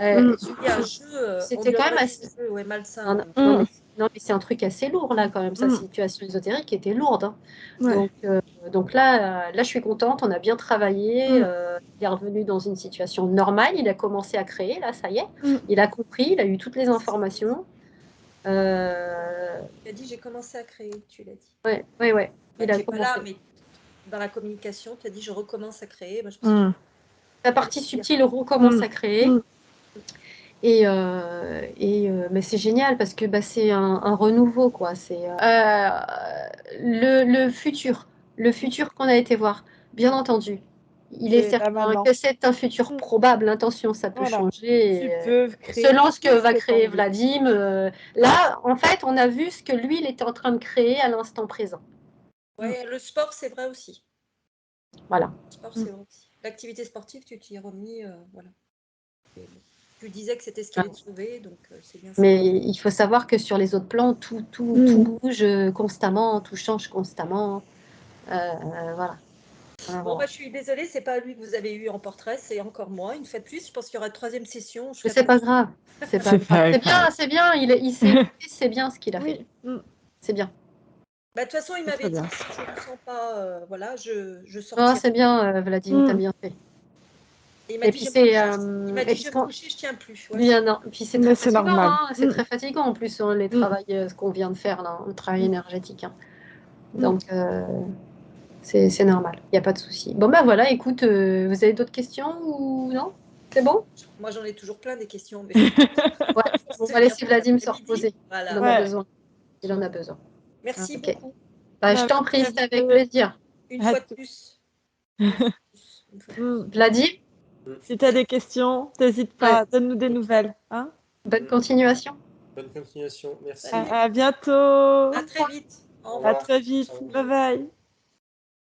Euh, Il y a un jeu, on C'était quand dirait même un assez... jeu malsain. Non, non, mais c'est un truc assez lourd là quand même. Sa situation ésotérique était lourde. Hein. Ouais. Donc là, je suis contente. On a bien travaillé. Il est revenu dans une situation normale. Il a commencé à créer. Là, ça y est. Il a compris. Il a eu toutes les informations. Tu as dit j'ai commencé à créer, tu l'as dit. Ouais. Bah, Il a tu n'es pas là, commencé. mais dans la communication, tu as dit je recommence à créer. Moi, je me suis dit, La partie subtile recommence à créer. Mais c'est génial parce que bah, c'est un renouveau, quoi. C'est le futur qu'on a été voir, bien entendu. Il est C'est là certain maintenant. que c'est un futur probable. L'intention, ça peut Voilà. changer. Tu peux créer Selon ce que tout va que créer t'as envie. Vladim, là, en fait, on a vu ce que lui, il était en train de créer à l'instant présent. ouais, le sport, c'est vrai aussi. Voilà. Le sport, c'est vrai aussi. L'activité sportive, tu t'y es remis, voilà. Et bon, tu disais que c'était ce qui allait te sauver, donc c'est bien ça. Mais il faut savoir que sur les autres plans, tout bouge constamment, tout change constamment. Voilà. Bon, bah, je suis désolée, c'est pas lui que vous avez eu en portrait, c'est encore moi. Une fois de plus, je pense qu'il y aura une troisième session. Je Mais ferai c'est pas peut-être- grave. C'est pas C'est grave. pas C'est bien, grave. c'est bien. Il s'est écouté, c'est bien ce qu'il a fait. Oui. C'est bien. Bah, de toute façon, il C'est m'avait très dit bien. si je ne sens pas, voilà, je Ah, sortirai. c'est bien, Vladim, t'as bien fait. Et il m'a Et dit puis je vais me coucher. Il m'a et dit puis je vais me coucher, je tiens plus. Ouais, bien, non. Puis c'est très Mais c'est fatigant, normal. hein. C'est très fatigant en plus les travails ce qu'on vient de faire là, le travail énergétique. Hein. Donc c'est normal. Il n'y a pas de souci. Bon ben voilà. Écoute, vous avez d'autres questions ou non? C'est bon? moi, j'en ai toujours plein des questions, mais Ouais. On va laisser Vladim se Après-midi. reposer. Il Voilà. en a Ouais. besoin. Il en a besoin. Merci Ok. beaucoup. Bah, je t'en prie, Merci c'est à avec vous. plaisir. Une fois de plus. Une fois de plus. Une fois de plus. Vladim, Si tu as des questions, n'hésite ouais. pas, donne-nous des nouvelles. Hein. Bonne continuation. Bonne continuation. Merci. Salut. À bientôt. À très vite. Au Au revoir. À revoir. très vite. Au revoir. Bye bye.